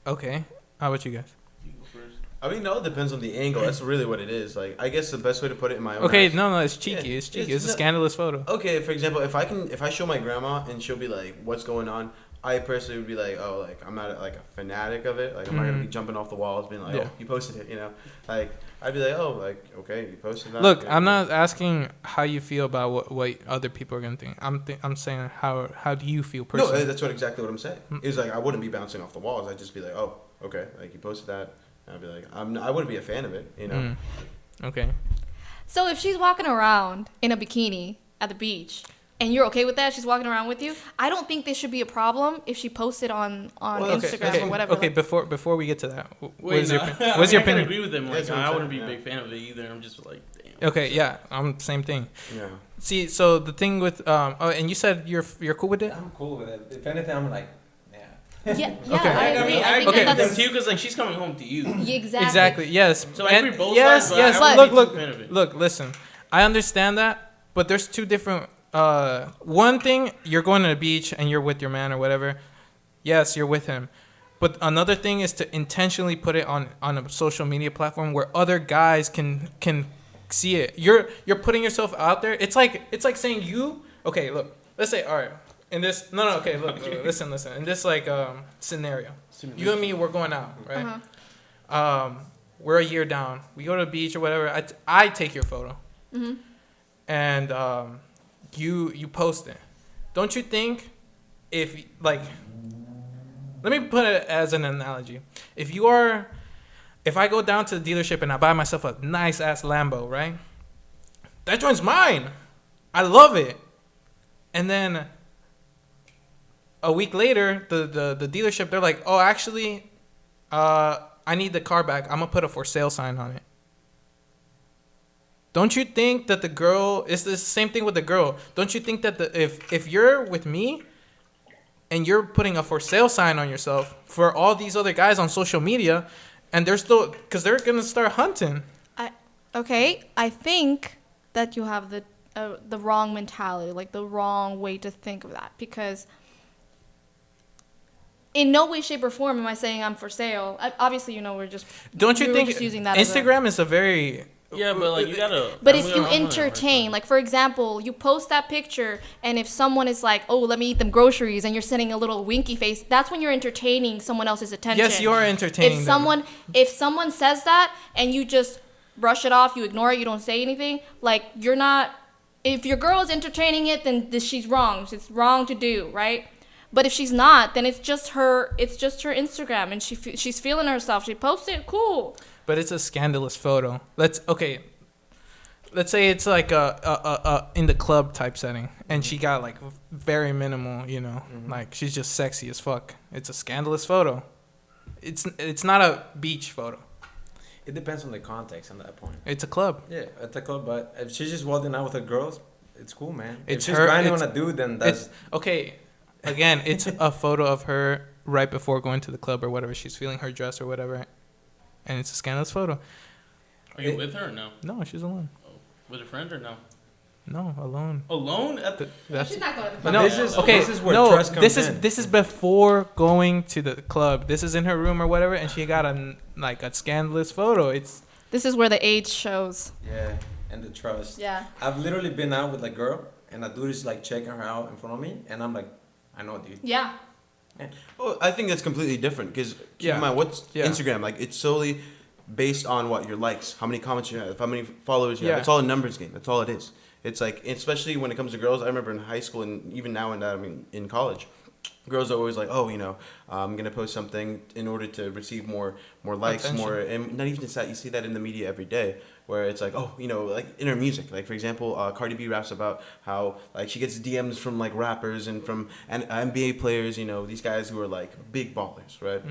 Okay. How about you guys? You go first. I mean, no, it depends on the angle. That's really what it is. Like, I guess the best way to put it in my own. Okay, eyes- no, it's cheeky. Yeah, It's cheeky. it's It's a not- scandalous photo. Okay, for example, if I show my grandma and she'll be like, "What's going on?" I personally would be like, "Oh, like I'm not like a fanatic of it. Like I'm not gonna be Mhm. jumping off the walls, being like, Yeah. oh, you posted it,' you know." Like I'd be like, "Oh, like okay, you posted that." Look, Okay, I'm cool." not asking how you feel about what other people are gonna think. I'm saying how do you feel No, personally? that's exactly what I'm saying. Mm. Is like I wouldn't be bouncing off the walls. I'd just be like, "Oh, okay, like you posted that." And I'd be like, I wouldn't be a fan of it, you know. Okay. So if she's walking around in a bikini at the beach and you're okay with that, she's walking around with you, I don't think this should be a problem if she posted on Well, Instagram or whatever. Okay, like- before we get to that, what Wait, is no. your I what's mean, your I can opinion? agree with them. Like That's what I'm I wouldn't be saying, a yeah. big fan of it either. I'm just like, damn. Okay, yeah, I'm same thing. Yeah. See, so the thing with oh, and you said you're cool with it. I'm cool with it. If anything, I'm like, yeah. yeah, Okay. I agree. I think Okay. that Them that's too, because like she's coming home to you. exactly. Exactly. Yes. So I And- agree both yes, sides, but yes. I wouldn't Look, be too fan of it. look. Listen, I understand that, but there's two different. One thing, you're going to the beach and you're with your man or whatever. Yes, you're with him. But another thing is to intentionally put it on a social media platform where other guys can see it. You're putting yourself out there. It's like saying you. Okay, look. Let's say all right. In this okay, look, listen. In this like scenario, you and me, we're going out, right? Uh-huh. We're a year down. We go to the beach or whatever. I take your photo, and you post it. Don't you think if like, let me put it as an analogy. If I go down to the dealership and I buy myself a nice ass Lambo, right? That joint's mine. I love it. And then a week later, the dealership, they're like, oh, actually, I need the car back. I'm gonna put a for sale sign on it. Don't you think that the girl, it's the same thing with the girl. Don't you think that if you're with me and you're putting a for sale sign on yourself for all these other guys on social media, and they're still, because they're gonna start hunting. I think that you have the wrong mentality, like the wrong way to think of that, because in no way, shape, or form am I saying I'm for sale. Obviously, you know, we're just. Don't you we were think just using that as a- Instagram is a very Yeah, but like you gotta. But I if mean, you I'm gonna entertain, right like for example, you post that picture, and if someone is like, "Oh, let me eat them groceries," and you're sending a little winky face, that's when you're entertaining someone else's attention. Yes, you're entertaining them. If someone says that and you just brush it off, you ignore it, you don't say anything, like you're not. If your girl is entertaining it, then she's wrong. It's wrong to do, right? But if she's not, then it's just her. It's just her Instagram, and she's feeling herself. She posted it, cool. But it's a scandalous photo. Let's say it's like a in the club type setting, and she got like very minimal, you know, like she's just sexy as fuck. It's a scandalous photo. It's not a beach photo. It depends on the context at that point. It's a club. Yeah, at the club, but if she's just walking out with her girls, it's cool, man. It's if she's her- grinding it's- on a dude, then that's Okay, again, it's a photo of her right before going to the club or whatever. She's feeling her dress or whatever, and it's a scandalous photo. Are you with her or no? No, she's alone. With a friend or no? No, alone. Alone at the. That's She's not going to the But club. this is where trust comes in. This is before going to the club. This is in her room or whatever, and she got a scandalous photo. This is where the age shows. Yeah, and the trust. Yeah. I've literally been out with a girl, and a dude is like checking her out in front of me, and I'm like, I know, dude. Yeah. Well, I think that's completely different because keep in mind what's Instagram like. It's solely based on what your likes, how many comments you have, how many followers you have. It's all a numbers game. That's all it is. It's like, especially when it comes to girls. I remember in high school and even now in college, girls are always like, oh, you know, I'm gonna post something in order to receive more likes, Attention. more, and not even just that. You see that in the media every day, where it's like, oh, you know, like in her music. Like for example, Cardi B raps about how like she gets DMs from like rappers and from NBA players. You know, these guys who are like big ballers, right?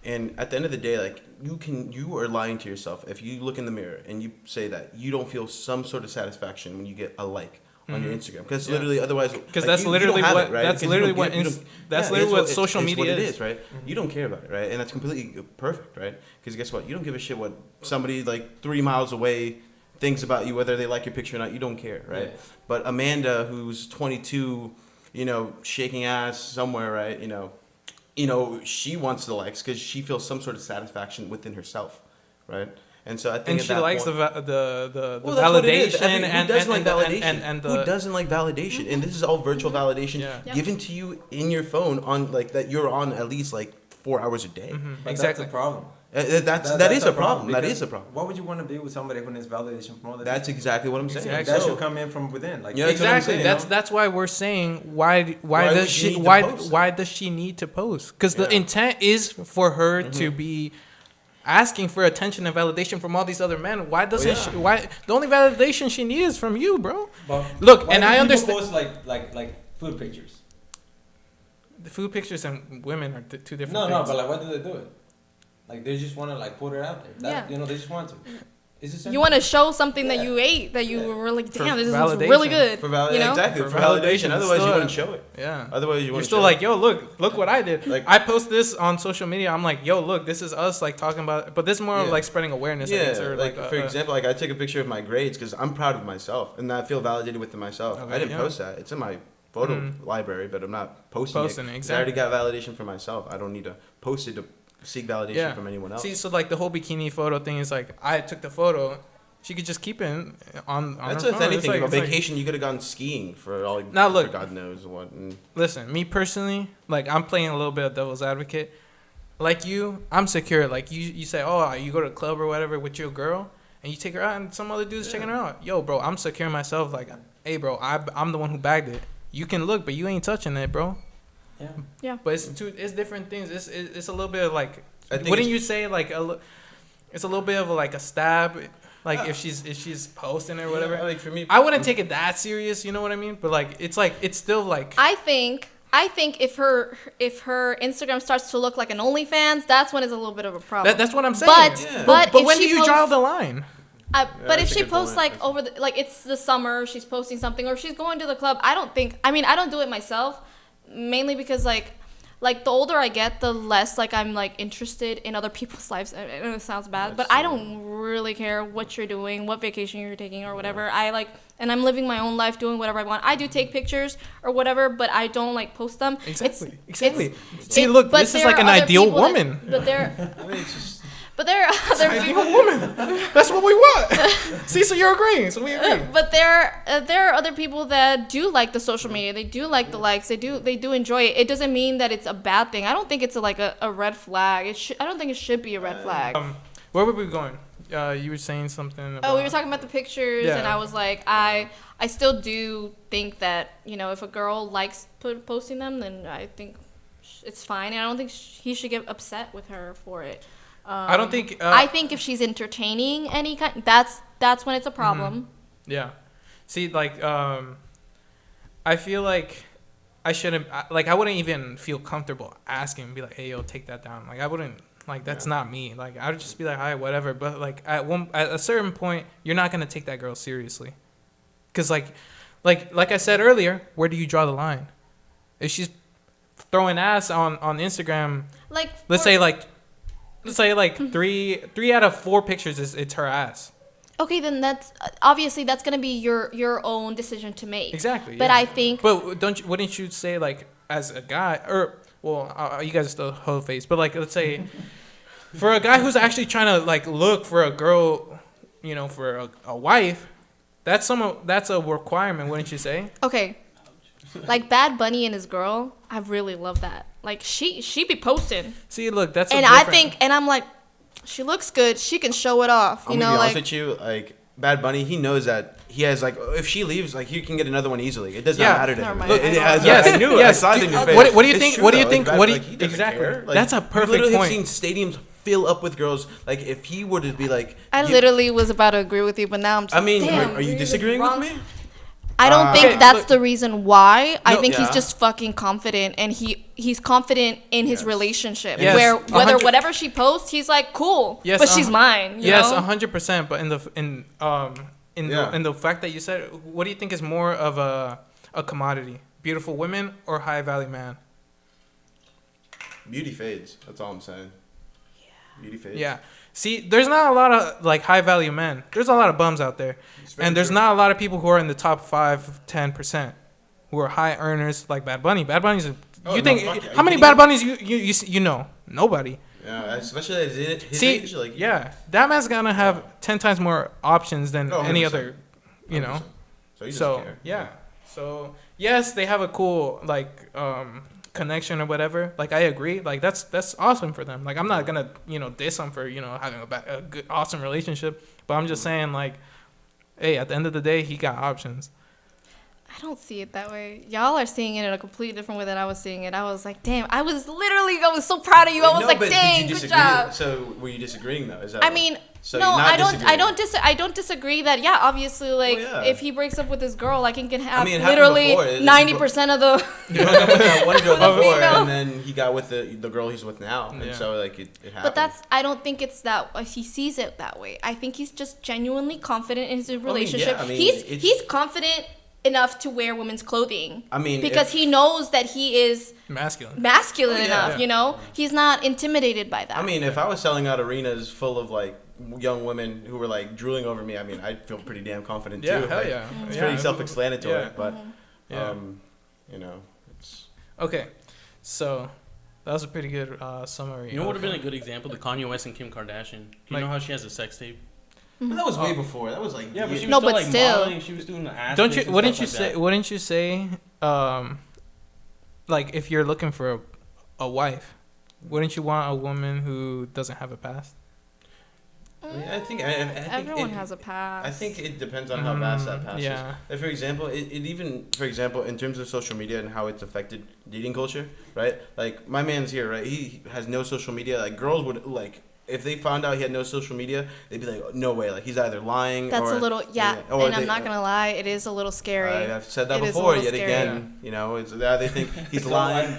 And at the end of the day, like you are lying to yourself if you look in the mirror and you say that you don't feel some sort of satisfaction when you get a like on your Instagram, because literally otherwise, Because like, that's you literally don't have what it, right? that's Because literally you what don't give- you don't- that's yeah, literally it's what social it's media what is. it is, right? You don't care about it, right? And that's completely perfect, right? Because guess what? You don't give a shit what somebody like 3 miles away thinks about you, whether they like your picture or not. You don't care, right? Yeah. But Amanda, who's 22, you know, shaking ass somewhere, right? You know, she wants the likes because she feels some sort of satisfaction within herself, right? And so I think And at she that likes point, the well, that's what it is. validation I mean, who and doesn't like validation? and Who doesn't like validation? And this is all virtual validation Yeah. Yep. given to you in your phone on like that you're on at least like 4 hours a day. But Exactly. that's a problem. That is a problem. That because is a problem. Why would you want to be with somebody who needs validation from other That's exactly what I'm saying. Exactly. That So- should come in from within. Like Yeah, that's what I'm Exactly. saying, That's why we're saying why Why does would she you need to post? why does she need to post? Because the Yeah. intent is for her to be asking for attention and validation from all these other men. Why doesn't yeah. she? Why the only validation she needs is from you, bro? But Look, why and do I people understand post like food pictures. the food pictures and women are two different No, things. but like, why do they do it? Like they just want to like put it out there. That, Yeah. You know, they just want to. Is it You want to show something that Yeah. you ate that you were like, For damn, this is validation. really good. For validation, you know? exactly. For For validation. validation, Otherwise, you still- wouldn't show it. Yeah. Otherwise, you You're wouldn't. still show like, it. yo, look what I did. Like- I post this on social media. I'm like, yo, look, this is us like talking about, but this is more of Yeah. like spreading awareness. I Yeah, guess, or like for uh, example, like I take a picture of my grades because I'm proud of myself and I feel validated within myself. Okay, I didn't yeah. post that; it's in my photo Mhm. library, but I'm not posting, Posting it, it. 'Cause exactly. I already got validation for myself. I don't need to post it to seek validation from anyone else. See, so like the whole bikini photo thing is like, I took the photo. She could just keep it on That's her with phone. anything. It's On like- vacation, you could have gone skiing for all. Now, look. for God knows what. And Listen, me personally, like I'm playing a little bit of devil's advocate. Like you, I'm secure. Like you say, oh, you go to a club or whatever with your girl, and you take her out, and some other dude's checking her out. Yo, bro, I'm secure myself. Like, hey, bro, I'm the one who bagged it. You can look, but you ain't touching it, bro. Yeah. Yeah. But it's different things. It's a little bit of like, I think wouldn't it's- you say like it's a little bit of like a stab, like if she's posting it or whatever. Yeah, like for me, I wouldn't take it that serious, you know what I mean? But like it's still like I think if her Instagram starts to look like an OnlyFans, that's when it's a little bit of a problem. that's what I'm saying. But Yeah. but But if when do she you posts, draw the line? but if that's a she good posts point. like over the, like it's the summer, she's posting something, or she's going to the club. I don't do it myself, mainly because like like the older I get, the less like I'm like interested in other people's lives. I know it sounds bad, but I don't really care what you're doing, what vacation you're taking or whatever. I like, and I'm living my own life, doing whatever I want. I do take pictures or whatever, but I don't like post them. Exactly. See, look, but this is there like are an other ideal people that- woman. but there, I mean, it's just. but there are other people. Ideal woman. That's what we want. See, so you're agreeing. So we agree. But there are other people that do like the social media. They do like the likes. They do enjoy it. It doesn't mean that it's a bad thing. I don't think it's a red flag. I don't think it should be a red flag. Where were we going? You were saying something about... Oh, we were talking about the pictures, Yeah. and I was like, I still do think that, you know, if a girl likes posting them, then I think it's fine, and I don't think he should get upset with her for it. I don't think... I think if she's entertaining any kind, that's when it's a problem. Yeah. See, like, I feel like I shouldn't... Like, I wouldn't even feel comfortable asking, be like, hey, yo, take that down. Like, I wouldn't... Like, that's not me. Like, I would just be like, hi, whatever. But, like, at a certain point, you're not going to take that girl seriously. Because, like I said earlier, where do you draw the line? If she's throwing ass on Instagram, Like, let's say three out of 4 pictures it's her ass. okay, then that's obviously that's gonna be your own decision to make. Exactly. But yeah. I think. But wouldn't you say, like, as a guy, or well, you guys are still whole face, but like, let's say for a guy who's actually trying to like look for a girl, you know, for a wife, that's a requirement, wouldn't you say? Okay. Like Bad Bunny and his girl, I really love that. Like she be posting. See, look, that's And I think, and I'm like, she looks good. She can show it off. You I'm know, gonna be like. honest with you, like Bad Bunny, he knows that he has like if she leaves, like he can get another one easily. It does Yeah. not matter to Never him. mind. Yes, I knew it. yes. I saw it in your face. What do you It's think? true, What do you though. think? Like, What do you, he doesn't exactly? care. Like, That's a we perfect literally point. have seen stadiums fill up with girls. Like if he were to be like, I literally was about to agree with you, but now I'm just. I mean, damn, are you you're disagreeing wrong. with me? I don't think Okay, that's look- the reason why. I No, think he's yeah. just fucking confident, and he's confident in his Yes. relationship. Yes, Where whether 100 whatever she posts, he's like cool. Yes, but she's mine. You Yes, know? 100%. But Yeah. in the fact that you said, what do you think is more of a commodity? Beautiful women or high value man? Beauty fades. That's all I'm saying. Yeah. Beauty fades. Yeah. See, there's not a lot of like high value men. There's a lot of bums out there, It's very and there's true. not a lot of people who are in the top 5-10% who are high earners like Bad Bunny. Bad Bunny's. Oh, You no, think fuck yeah. how You many think- Bad Bunnies you know? Nobody. Yeah, especially at his See, age. Like, yeah, that man's gonna have 10 times more options than Oh, any 100%. other, you know. 100%. So he doesn't So care. yeah, so yes, they have a cool like connection or whatever. Like I agree, like that's awesome for them. Like I'm not gonna diss them for having a good awesome relationship, but I'm just saying like, hey, at the end of the day, he got options. I don't see it that way. Y'all are seeing it in a completely different way than I was seeing it. I was like, damn. I was so proud of you. I was No, like, but did dang, you good disagree? job. So were you disagreeing though? Is that I like- mean, so no, you're not I disagreeing. I don't disagree that. Yeah, obviously, like Well, yeah. if he breaks up with his girl, like he can have mean, it happened literally before. It- 90% of the. He broke up with that one girl The before, female. and then he got with the girl he's with now, and Yeah. so like it happened. But I don't think it's that he sees it that way. I think he's just genuinely confident in his relationship. yeah, I mean, he's confident enough to wear women's clothing. I mean, because he knows that he is Masculine. masculine Oh, yeah. enough. Yeah. You know, he's not intimidated by that. I mean, if I was selling out arenas full of like young women who were like drooling over me, I mean, I'd feel pretty damn confident Yeah, too. hell Like, yeah. It's Yeah. pretty self-explanatory, Yeah. but Yeah. it's Okay, so that was a pretty good summary. You know what would of, have been a good example? The Kanye West and Kim Kardashian. You Like- know how she has a sex tape? but that was way Oh. before. That was like Yeah, but she was No, still, but like, still. modeling. She was doing the ass. Don't pics you? and Wouldn't stuff you like say? that. Wouldn't you say? Like if you're looking for a wife, wouldn't you want a woman who doesn't have a past? I think Everyone has a past. I think it depends on how vast that past yeah. is. Like, for example, for example, in terms of social media and how it's affected dating culture, right? Like, my man's here, right? He has no social media. Like, girls would, like, if they found out he had no social media, they'd be like, oh, no way. Like, he's either lying That's or... a little or and I'm they- not gonna lie, it is a little scary. I've said that It is a before, little yet scary. again. You know, it's, they think he's So, lying.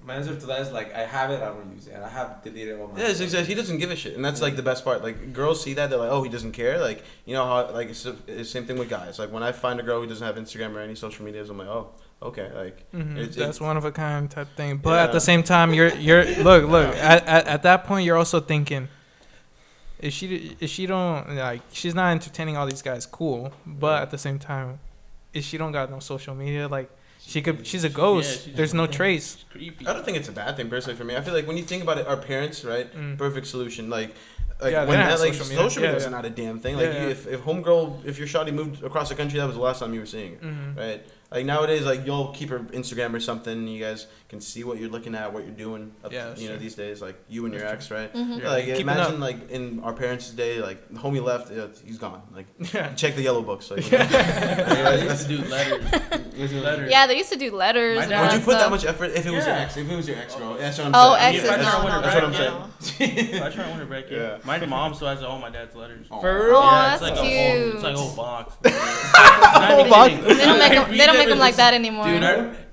my answer to that is like I have it, I don't use it. And I have deleted all my. Yeah, it's exactly. He doesn't give a shit, and that's like the best part. Like girls see that, they're like, "Oh, he doesn't care." Like how like it's the same thing with guys. Like when I find a girl who doesn't have Instagram or any social medias, I'm like, "Oh, okay, like that's one of a kind type thing. But at the same time, you're look at that point, you're also thinking, if she don't like, she's not entertaining all these guys, cool. But at the same time, if she don't got no social media, like she's a ghost. There's no trace. Creepy. I don't think it's a bad thing personally for me. I feel like when you think about it, our parents, right? Perfect solution. Like Yeah, when they have like social media. social media Yeah, is not a damn thing. Like if homegirl, if your shawty moved across the country, that was the last time you were seeing her, right? Like nowadays, like you'll keep her Instagram or something. And you guys can see what you're looking at, what you're doing. These days, like you and your ex, right? Mm-hmm. Like Keeping imagine up. like in our parents' day, like the homie left, he's gone. Like Yeah. check the yellow books. Like, They used to do letters. Yeah, they used to do letters. My and dad- all would you that put that stuff. much effort if it was your Yeah. ex? If it was your ex girl, that's what I'm Oh, saying. exes, I no, try to no, win her That's what I'm back, saying. I try to win her back. Yeah. My mom still has all my dad's letters. For real? Oh, Yeah, that's it's like cute. it's like a whole box. Whole box? They don't make them like that anymore. Dude,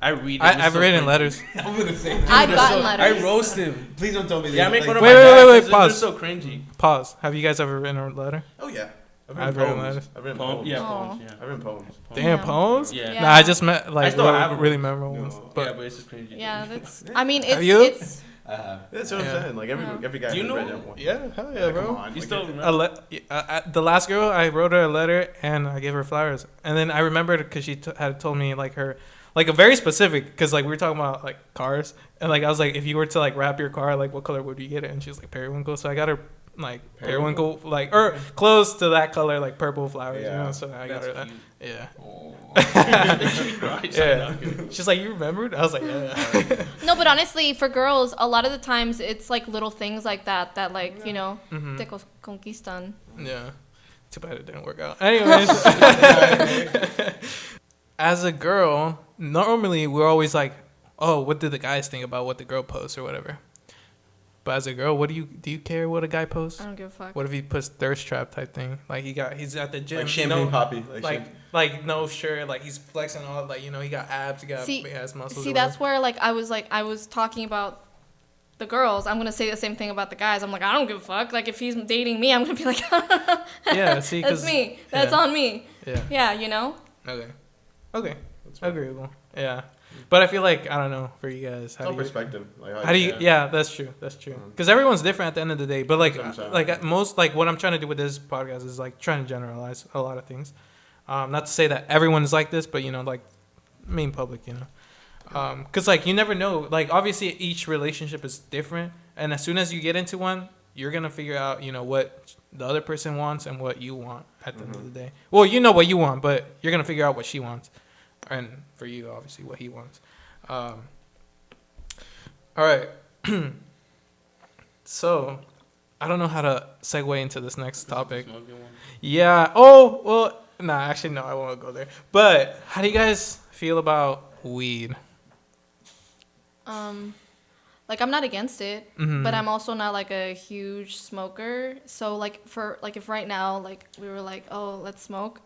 I read it. I've written letters. I'm gonna say. I've gotten I letters. roast him. Please don't tell me. Yeah, I make fun of Wait, my wait, dad. wait, wait, 'cause pause. They're so cringy. Pause. Have you guys ever written a letter? Oh yeah. I've written poems. letters. I've written Poem? poems. Yeah, Aw. poems. Yeah. I've written poems. Damn, Yeah. poems? Yeah. Yeah. Nah, I just met I like still have them. really memorable ones. No. But Yeah, but it's just cringy. Yeah, that's. I mean, Have you? it's. That's what Yeah. I'm saying. Like every guy. Do you has know? written one. yeah, hell yeah, Like, bro. Come on. You Like, still it- remember? The last girl, I wrote her a letter and I gave her flowers. And then I remembered because she had told me like her, like a very specific, because like we were talking about like cars. And like I was like, if you were to like wrap your car, like what color would you get it? And she was like periwinkle. So I got her like periwinkle, like, or close to that color, like purple flowers, Yeah. you know? So I got That's her that. cute. Yeah. Oh. Yeah. She's like, you remembered? I was like, yeah. No, but honestly, for girls, a lot of the times it's like little things like that that like you know Mhm. te conquistan. Yeah. Too bad it didn't work out. Anyways. As a girl, normally we're always like, oh, what did the guys think about what the girl posts or whatever? But as a girl, do you care what a guy posts? I don't give a fuck. What if he puts thirst trap type thing? Like he's at the gym. Like champagne no, poppy. like no shirt, like he's flexing all, like, you know, he got abs, he got big ass muscles. See, that's where like I was talking about the girls. I'm gonna say the same thing about the guys. I'm like, I don't give a fuck. Like if he's dating me, I'm gonna be like, Yeah, see, that's 'cause- me. That's yeah. on me. Yeah. Yeah, you know. Okay. Agreeable. Yeah. But I feel like, I don't know, for you guys, It's all perspective. Like, how do you? Yeah, that's true. Because everyone's different at the end of the day. But like, That's what I'm saying. like at most, like what I'm trying to do with this podcast is like trying to generalize a lot of things. Not to say that everyone is like this, but you know, like main public, you know. Because like you never know. Like obviously each relationship is different, and as soon as you get into one, you're gonna figure out, you know, what the other person wants and what you want at the end of the day. Well, you know what you want, but you're gonna figure out what she wants, and for you, obviously, what he wants. All right. So, I don't know how to segue into this next topic. Yeah. Oh, well, nah, actually, no, I won't go there. But how do you guys feel about weed? Like I'm not against it, Mhm. but I'm also not like a huge smoker. So like for like if right now like we were like, oh, let's smoke,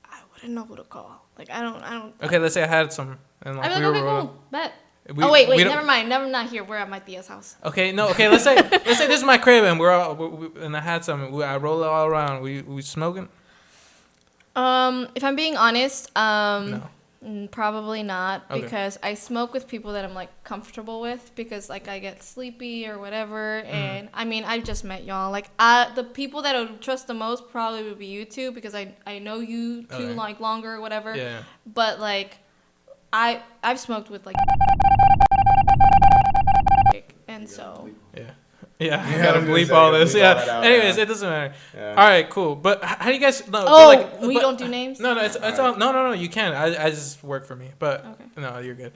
I wouldn't know who to call. Like I don't. Okay, let's say I had some, and like I'd be we like, were. okay, cool, bet. we- Oh wait, we don't- never mind. Never not here. We're at my tia's house. Okay, no, okay. Let's say this is my crib, and and I had some. I roll it all around. We smoking? If I'm being honest, No. probably not, Okay. because I smoke with people that I'm like comfortable with, because like I get sleepy or whatever, and I mean I just met y'all. Like the people that I would trust the most probably would be you two, because I know you two Okay. like longer or whatever. Yeah. But like I've smoked with like and so Yeah. Yeah, I Yeah, gotta I was gonna bleep say, all gotta this. bleep Yeah. all that out, Anyways, yeah. it doesn't matter. Yeah. All right, cool. But how do you guys? No. oh, but we but- don't do names. No, it's all. No. You can. I just work for me. But Okay. no, you're good.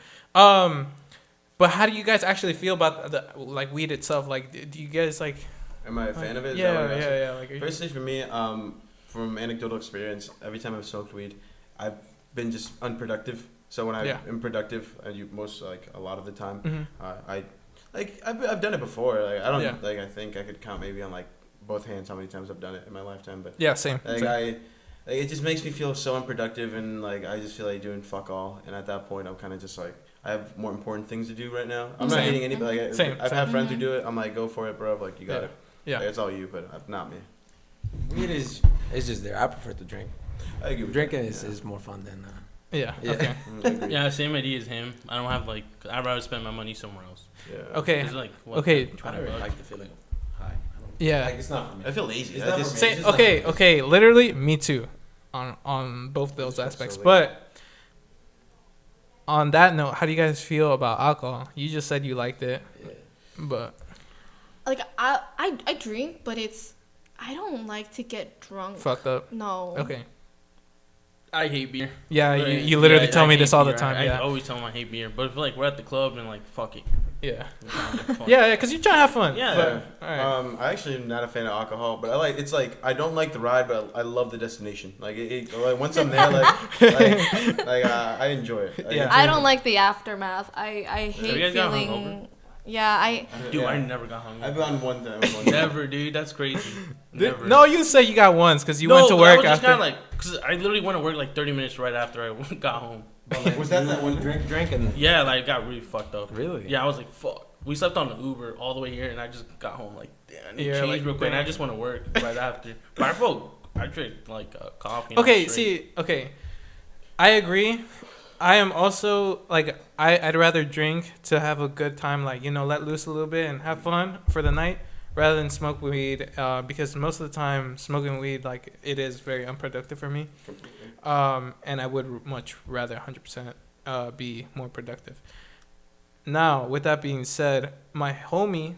But how do you guys actually feel about the like weed itself? Like, do you guys like? Am I a fan of it? Is that Yeah, what you're asking? yeah. Like, are you- Personally, for me, from anecdotal experience, every time I've smoked weed, I've been just unproductive. So when I Yeah. am productive, a lot of the time, Mhm. I've done it before. Like I don't Yeah. like I think I could count maybe on like both hands how many times I've done it in my lifetime. But Yeah, same. like same. it just makes me feel so unproductive, and like I just feel like doing fuck all. And at that point, I'm kind of just like I have more important things to do right now. I'm not Same. hating anybody. Like, Same, I've same. had friends who do it. I'm like, go for it, bro. Like you got Yeah. it. Yeah. Like, it's all you, but not me. Weed is it's just there. I prefer to drink. I agree with Drinking that, is more fun than Yeah. Yeah. Okay. I agree. Yeah, same idea as him. I don't have like. I'd rather spend my money somewhere else. Yeah. Okay. It's like what, Okay. I 20 don't really bucks? like the feeling of high. Yeah. Like, it's not for me. I feel lazy. It's I not just- for me. Say, It's just okay, not- okay, literally, me too, on both those It's just aspects. so But on that note, how do you guys feel about alcohol? You just said you liked it, Yeah. but Like I drink, but I don't like to get drunk. fucked up. No. Okay. I hate beer. Yeah, But, you literally yeah, tell I me hate this all the beer. time. I Yeah. always tell them I hate beer. But if like we're at the club and like fuck it. Yeah. We're trying to have fun. Yeah, because you're trying to have fun. Yeah. But, all right. I actually am not a fan of alcohol, but it's like I don't like the ride, but I love the destination. Like, like once I'm there, I enjoy it. Like, Yeah. I don't like the aftermath. I you hate guys got feeling. hungover? Yeah, Dude, yeah. I never got hungry. I've gone one time. Never, dude. That's crazy. Never. No, you say you got once because you No, went to but work I was just after. kind of like, cause I literally went to work like 30 minutes right after I got home. But, like, Was that you that one- drink and Yeah, like got really fucked up. really? Yeah, I was like, fuck. We slept on the Uber all the way here, and I just got home like, damn, I need Yeah, to change like, real quick. And I damn. just went to work right after. But I drank like coffee. And Okay, I was straight. see, okay, I agree. I am also like I'd rather drink to have a good time, like let loose a little bit and have fun for the night, rather than smoke weed. Because most of the time smoking weed, like, it is very unproductive for me. And I would much rather 100% be more productive. Now, with that being said, my homie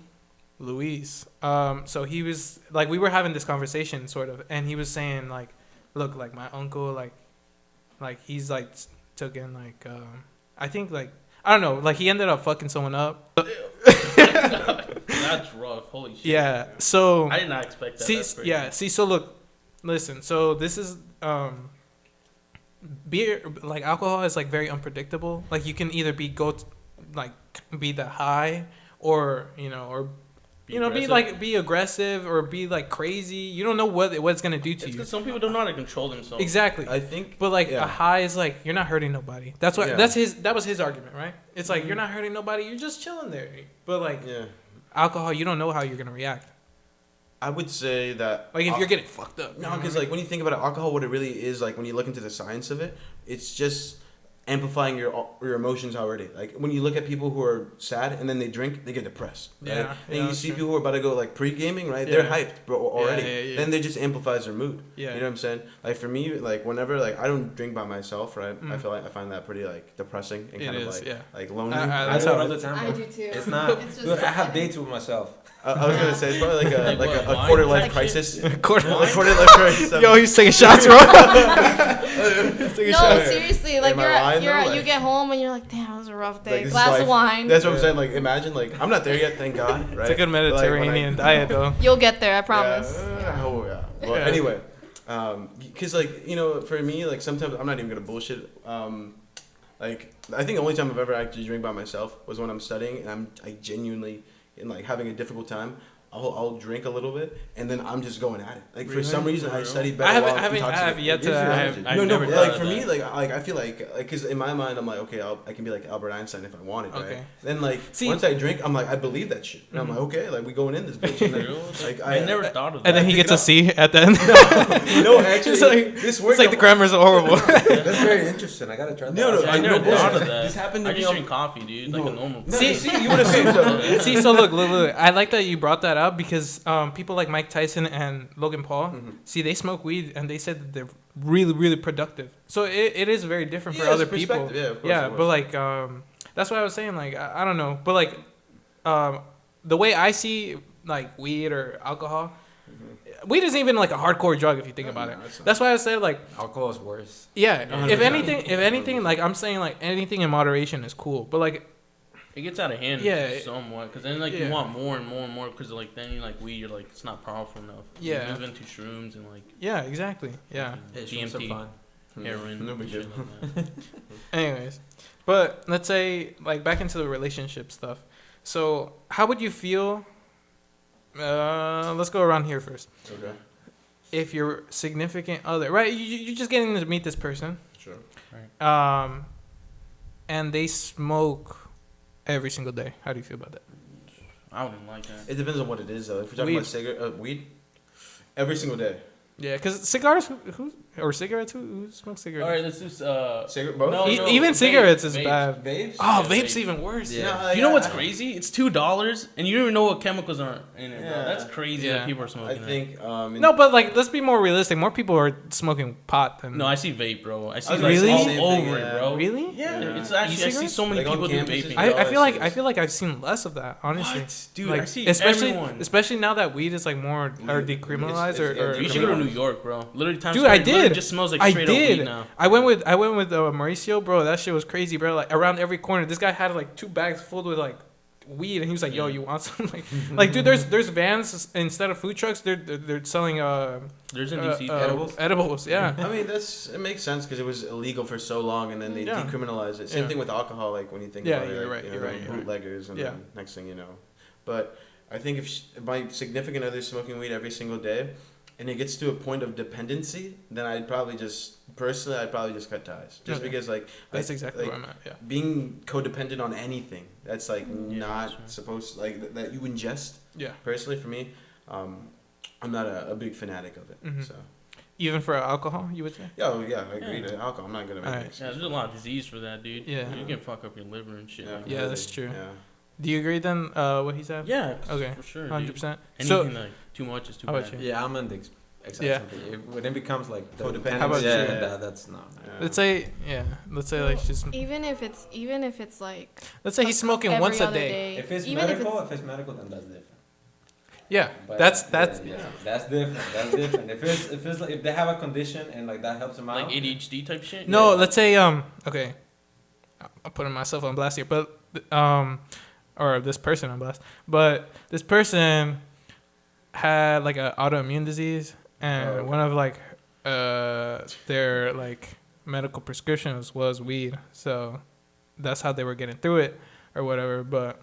Luis, so he was like, we were having this conversation sort of, and he was saying like, look, like my uncle, like he's like took in like I think like I don't know, like he ended up fucking someone up. That's rough. Holy shit. Yeah. So I did not expect that. see, That's crazy. yeah, see, so look, listen. So this is beer, like alcohol is like very unpredictable. Like you can either be be the high, or or be aggressive. be aggressive or be like crazy. You don't know what it's gonna do to It's you. because some people don't know how to control themselves. Exactly. I think. But like Yeah. a high is like you're not hurting nobody. That's what Yeah. that was his argument, right? It's like you're not hurting nobody. You're just chilling there. But like Yeah. alcohol, you don't know how you're gonna react. I would say that. Like if you're getting fucked up. No, because like when you think about it, alcohol, what it really is, like when you look into the science of it, it's just amplifying your emotions already. Like when you look at people who are sad and then they drink, they get depressed. Right? Yeah, And yeah, you that's see true. people who are about to go like pre-gaming, right? They're Yeah. hyped, bro, already. yeah. Then they just amplifies their mood. Yeah. You know what I'm saying? Like for me, like whenever like I don't drink by myself, right? I Mm. feel like I find that pretty like depressing and It kind of is, like yeah. like lonely. I- I That's do it how all the time. I bro. do too. It's not. It's just- Dude, I have dates with myself. I was gonna say it's probably like a Like like what, a wine quarter life type crisis. Quarter Like quarter life crisis. Yo, he's taking shots, bro. He's taking No, shots. seriously, like Am I lying, you're though? you Like- get home and you're like, damn, it was a rough day. Like, this is Glass life. of wine. That's what I'm saying. Like imagine like I'm not there yet, thank God. Right? It's a good But, like, when I- Mediterranean diet, though. You'll get there, I promise. Yeah, oh yeah. Well, Yeah. anyway, because like for me, like sometimes I'm not even gonna bullshit. Like I think the only time I've ever actually drank by myself was when I'm studying and I genuinely in like having a difficult time. I'll drink a little bit and then I'm just going at it. Like for Really? some reason I For real? studied better. while I'm I have intoxicated. yet It gives to. you I energy. have, I've no, never but thought like of for me, that. like I feel like because in my mind I'm like okay, I can be like Albert Einstein if I wanted, right? Okay. Then like See- once I drink, I'm like I believe that shit, and I'm like okay, like we going in this bitch. And then, Real? like I never thought of that. And then he pick gets it a up. C at the end. no, actually, It's like- this It's worked. like the grammar's horrible. That's very interesting. I gotta try that. No, no, See, I I never know thought bullshit. of that. This happened to I me just on- drink coffee, dude, like a normal. See- See, you would assume so. See, so look. I like that you brought that up because people like Mike Tyson and Logan Paul, see, they smoke weed and they said that they're really, really productive. So it is very different for Yeah, other it's people. perspective. Yeah, of course Yeah, it was. but like that's why I was saying like I don't know, but like the way I see like weed or alcohol, weed isn't even like a hardcore drug if you think about it. No, it's not. That's why I said like Alcohol is worse. yeah, 100%. if anything, like I'm saying like anything in moderation is cool, but like It gets out of hand, Yeah. somewhat, because then like Yeah. you want more and more and more, because like then you like weed, you're like it's not powerful enough. Yeah. You move into shrooms and like yeah, exactly, yeah. Shrooms are DMT, fun. heroin, No big shit deal. like that. Anyways, but let's say like back into the relationship stuff. So how would you feel? Let's go around here first. Okay, If your significant other, right? You're just getting to meet this person, sure. and they smoke every single day. How do you feel about that? I wouldn't like that. It depends on what it is though. If we're talking Weed. about weed, every single day. Yeah, because cigars, or cigarettes, who smokes cigarettes? All right, let's just Cigarette, both? No, no, Even vape, cigarettes is vapes. bad. Vapes? Oh, Yeah, vapes vapes. even worse. Yeah. You know what's crazy? It's $2, and you don't even know what chemicals are in it, bro. Yeah. That's crazy Yeah. that people are I smoking. think. No, but like, let's be more realistic. More people are smoking pot than. No, I see vape, bro. I see was like Really? all Same thing, over yeah. it, bro. Really? Yeah, Yeah. it's actually I see so many Like on people do campuses? vaping. I feel like Yes. I've seen less of that, honestly. What? Dude, like, I see especially everyone. especially now that weed is like more or It's- decriminalized it's- or You should go to New criminalized. York, bro. Literally, Times Dude, Square I literally did. just smells like I straight up did. weed now. I went with Mauricio, bro. That shit was crazy, bro. Like around every corner, this guy had like 2 bags filled with like weed, and he was like, "Yo, you want some?" like, dude, there's vans instead of food trucks. They're selling There's in DC edibles? Edibles, yeah. I mean, it makes sense because it was illegal for so long, and then they Yeah. decriminalized it. Same Yeah. thing with alcohol, like when you think Yeah, about it, you're like, right, you know, you're the right, you're right. bootleggers, and Yeah. then next thing you know. But I think if my significant other is smoking weed every single day, and it gets to a point of dependency, then I'd probably just cut ties, just Okay. because like That's I- exactly like, where I'm at. Yeah. being codependent on anything that's like not that's right. supposed that you ingest. Yeah. Personally, for me, I'm not a big fanatic of it. Mhm. So Even for alcohol, you would say? yeah, I agree. Yeah. To alcohol, I'm not gonna make Alright. an Yeah, excuse. there's a lot of disease for that, dude. Yeah. You can fuck up your liver and shit. Yeah, like Yeah, that's true. Yeah. Do you agree then? What he said? that. Yeah. Okay. For sure. 100%. Anything So, like too much is too How about bad. you? Yeah, I'm in the exact Yeah. same thing. When it becomes like the Codependent. How about yeah, you? that's not. Yeah. let's say like just Even if it's like let's say he's smoking every once a other day. If it's even medical, if it's medical, then that's different. Yeah, But that's yeah, that's different. That's different. If it's like if they have a condition and like that helps them out. Like ADHD type shit. no. Yeah. Let's say okay, I'm putting myself on blast here, but or this person on blast, but this person had like an autoimmune disease, and Oh, okay. one of like their like medical prescriptions was weed, so that's how they were getting through it or whatever. But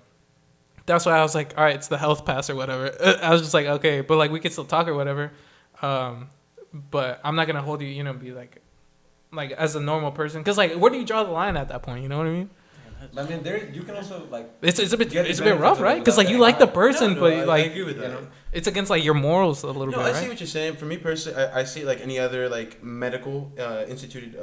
that's why I was like, all right, it's the health pass or whatever. I was just like, okay, but like we could still talk or whatever. But I'm not gonna hold you, be like as a normal person, because like where do you draw the line at that point? You know what I mean? But I mean, there you can also like. It's a bit Get the it's a bit benefit rough, of it right? Because like without you like the getting person, No, but I like agree with that. you know, it's against like your morals a little No, bit, I right? see what you're saying. For me personally, I see like any other like medical instituted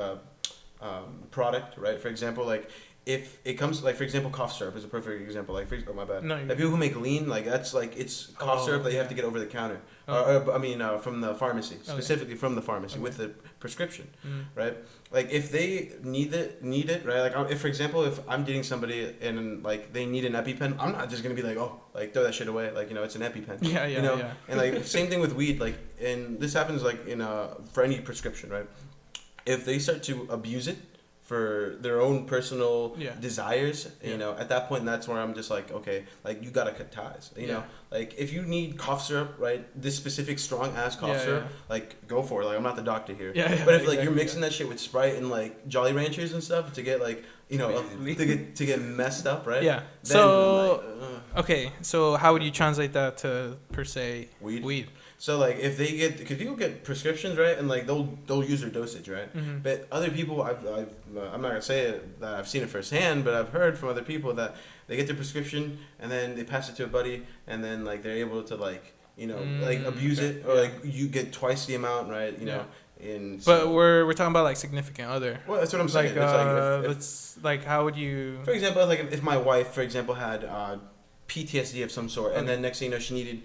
product, right? For example, like if it comes like for example, cough syrup is a perfect example. Like oh my bad. No, you're Like people who make lean, like that's like it's cough Oh, syrup that you have yeah. to get over the counter. Oh. I mean, from the pharmacy, specifically from the pharmacy Okay. with the prescription, Mm. right? Like if they need it, right? Like if for example, if I'm dating somebody and like they need an EpiPen, I'm not just gonna be like, oh, like throw that shit away, like it's an EpiPen. Yeah, yeah, you know? yeah. And like same thing with weed, like and this happens like for any prescription, right? If they start to abuse it for their own personal Yeah. desires, Yeah. at that point that's where I'm just like, okay, like you gotta cut ties. You know, like if you need cough syrup, right? This specific strong ass cough Yeah, syrup, like go for it. Like I'm not the doctor here. Yeah, yeah, But if like you're exactly, mixing that shit with Sprite and like Jolly Ranchers and stuff to get like to get messed up, right? Yeah. Then, So like, okay, so how would you translate that to per se weed. weed? So like if they get, because people get prescriptions, right, and like they'll use their dosage, right. Mhm. But other people, I'm not gonna say it, that I've seen it firsthand, but I've heard from other people that they get their prescription and then they pass it to a buddy, and then like they're able to like like abuse okay. it, or like you get twice the amount, right? Yeah. In But we're talking about like significant other. well, that's what I'm saying. Like It's like if, let's like how would you? for example, like if my wife, for example, had PTSD of some sort, and Okay. then next thing you know, she needed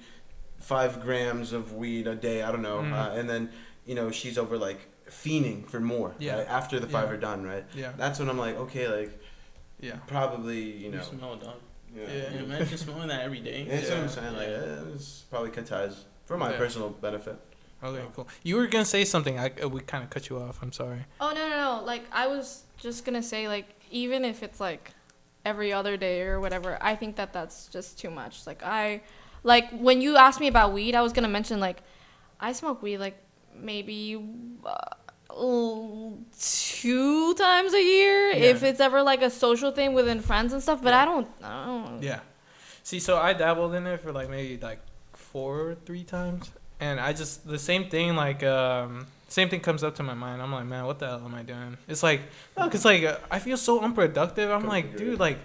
5 grams of weed a day. I don't know, Mhm. and then she's over like fiending for more. Yeah. Right, after the 5 Yeah. are done, right? Yeah. That's when I'm like, okay, like Yeah. probably You smell it, dog. Yeah. Yeah. Yeah, imagine smelling that every day. That's what Yeah. I'm saying. Like, it's probably cut ties for my Yeah. personal benefit. Okay, cool. You were gonna say something. We kind of cut you off. I'm sorry. Oh no. Like I was just gonna say like even if it's like every other day or whatever, I think that's just too much. Like when you asked me about weed, I was gonna mention like I smoke weed like maybe 2 times a year if Yeah. it's ever like a social thing within friends and stuff. But Yeah. I don't. Yeah. See, so I dabbled in it for like maybe like 4 or 3 times, and I just the same thing same thing comes up to my mind. I'm like, man, what the hell am I doing? It's like, no, cause like I feel so unproductive. I'm like, dude, like,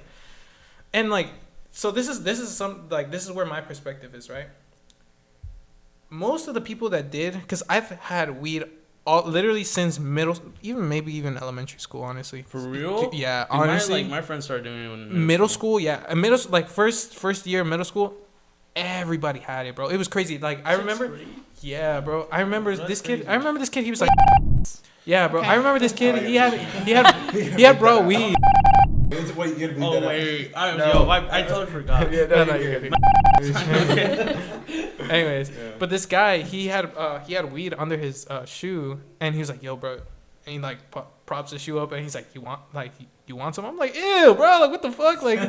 and like, so this is where my perspective is, right? most of the people that did, because I've had weed literally since maybe even elementary school, honestly. For real? Yeah, Dude, honestly. my friends started doing it in Middle school, yeah. Like first year of middle school, everybody had it, bro. It was crazy. Like I remember, yeah, bro. I remember this kid. I remember this kid. He was like, yeah, bro. Okay. I remember this kid. He had bro weed. Oh wait, I totally forgot. No, you're good. Anyways, but this guy, he had weed under his shoe, and he was like, "Yo, bro," and he like props the shoe up, and he's like, "You want some?" I'm like, "Ew, bro! Like, what the fuck?" Like,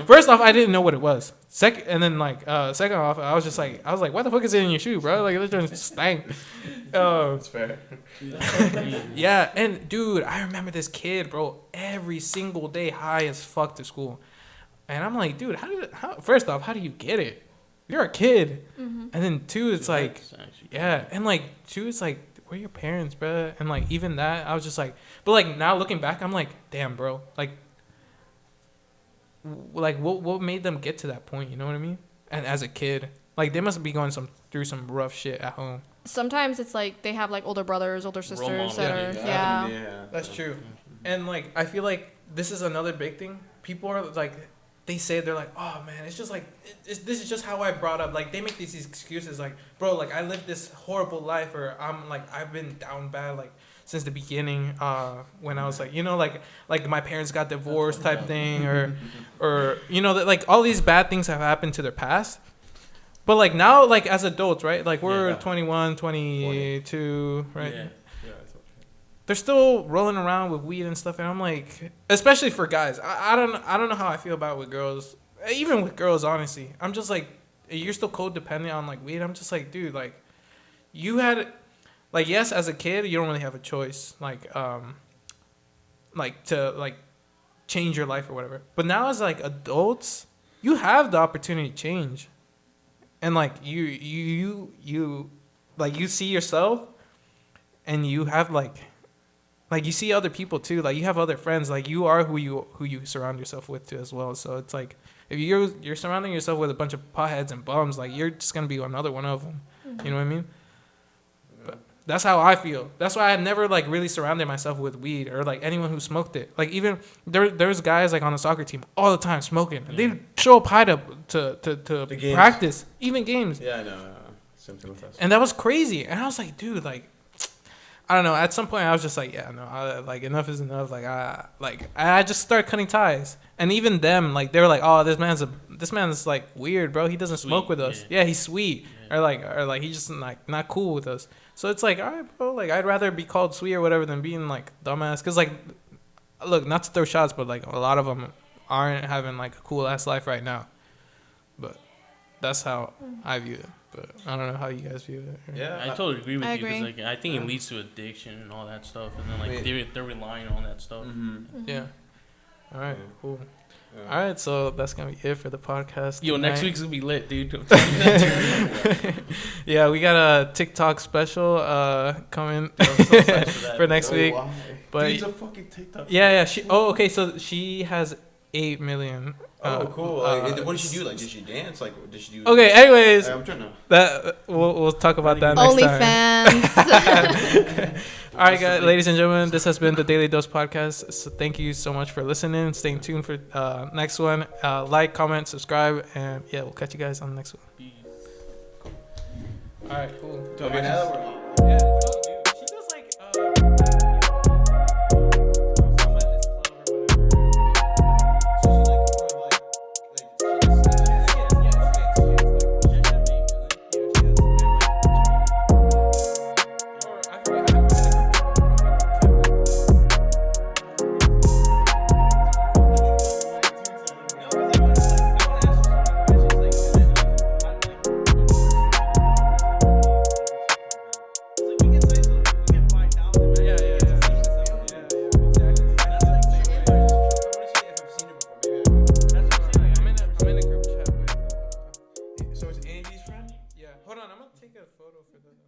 first off, I didn't know what it was. Second off, I was like, "Why the fuck is it in your shoe, bro? Like, it just stank." That's fair. Yeah, and dude, I remember this kid, bro, every single day high as fuck to school, and I'm like, dude, first off, how do you get it? You're a kid, and then two, it's like, yeah, and like two, it's like, where are your parents, bro? And like even that, I was just like, but like now looking back, I'm like, damn, bro, like what made them get to that point? You know what I mean? And as a kid, like they must be going through some rough shit at home. Sometimes it's like they have like older brothers, older sisters that are Yeah. That's true. And like I feel like this is another big thing. People are like, they're like, oh man, it's just like this is just how I brought up. Like they make these excuses like, bro, like I lived this horrible life, or I've been down bad like since the beginning. When I was like, you know, like my parents got divorced type thing, or you know that like all these bad things have happened to their past. But like now, like as adults, right? Like we're 21, 22, right? Yeah. They're still rolling around with weed and stuff, and I'm like, especially for guys. I don't know how I feel about with girls. Even with girls, honestly, I'm just like, you're still codependent on like weed. I'm just like, dude, like, you had, like, yes, as a kid, you don't really have a choice, like to like change your life or whatever. But now as like adults, you have the opportunity to change, and like you like you see yourself, and you have like you see other people too, like you have other friends, like you are who you surround yourself with too as well. So it's like if you're surrounding yourself with a bunch of potheads and bums, like you're just gonna be another one of them. You know what I mean? But that's how I feel. That's why I never like really surrounded myself with weed or like anyone who smoked it. Like even there's guys like on the soccer team all the time smoking. They show up high to practice, even games. Yeah, I know. Something with us. And that was crazy. And I was like, dude, like, I don't know. At some point, I was just like, yeah, no, like enough is enough. Like, I just started cutting ties. And even them, like, they were like, oh, this man's like weird, bro. He doesn't smoke with us. Yeah, he's sweet, or like he's just like not cool with us. So it's like, all right, bro. Like, I'd rather be called sweet or whatever than being like dumbass. Cause like, look, not to throw shots, but like a lot of them aren't having like a cool ass life right now. But that's how I view it. But I don't know how you guys view it. Yeah, I totally agree with I you. 'Cause, agree. like, I think it leads to addiction and all that stuff, and then like they're relying on that stuff. Yeah. All right. Cool. All right. So that's gonna be it for the podcast. Yo, next tonight. week's gonna be lit, dude. Yeah, we got a TikTok special coming for next week. But Dude's a fucking TikTok. yeah. Okay. So she has 8 million. Oh, cool. What did she do? Like, did she dance? Like, did she do? Okay. Anyways, I'm trying to. that we'll talk about that next time. OnlyFans. All right, guys, ladies and gentlemen, this has been the Daily Dose podcast. So thank you so much for listening. Stay tuned for next one. Like, comment, subscribe, and yeah, we'll catch you guys on the next one. All right, cool. Okay, now that we're Yeah.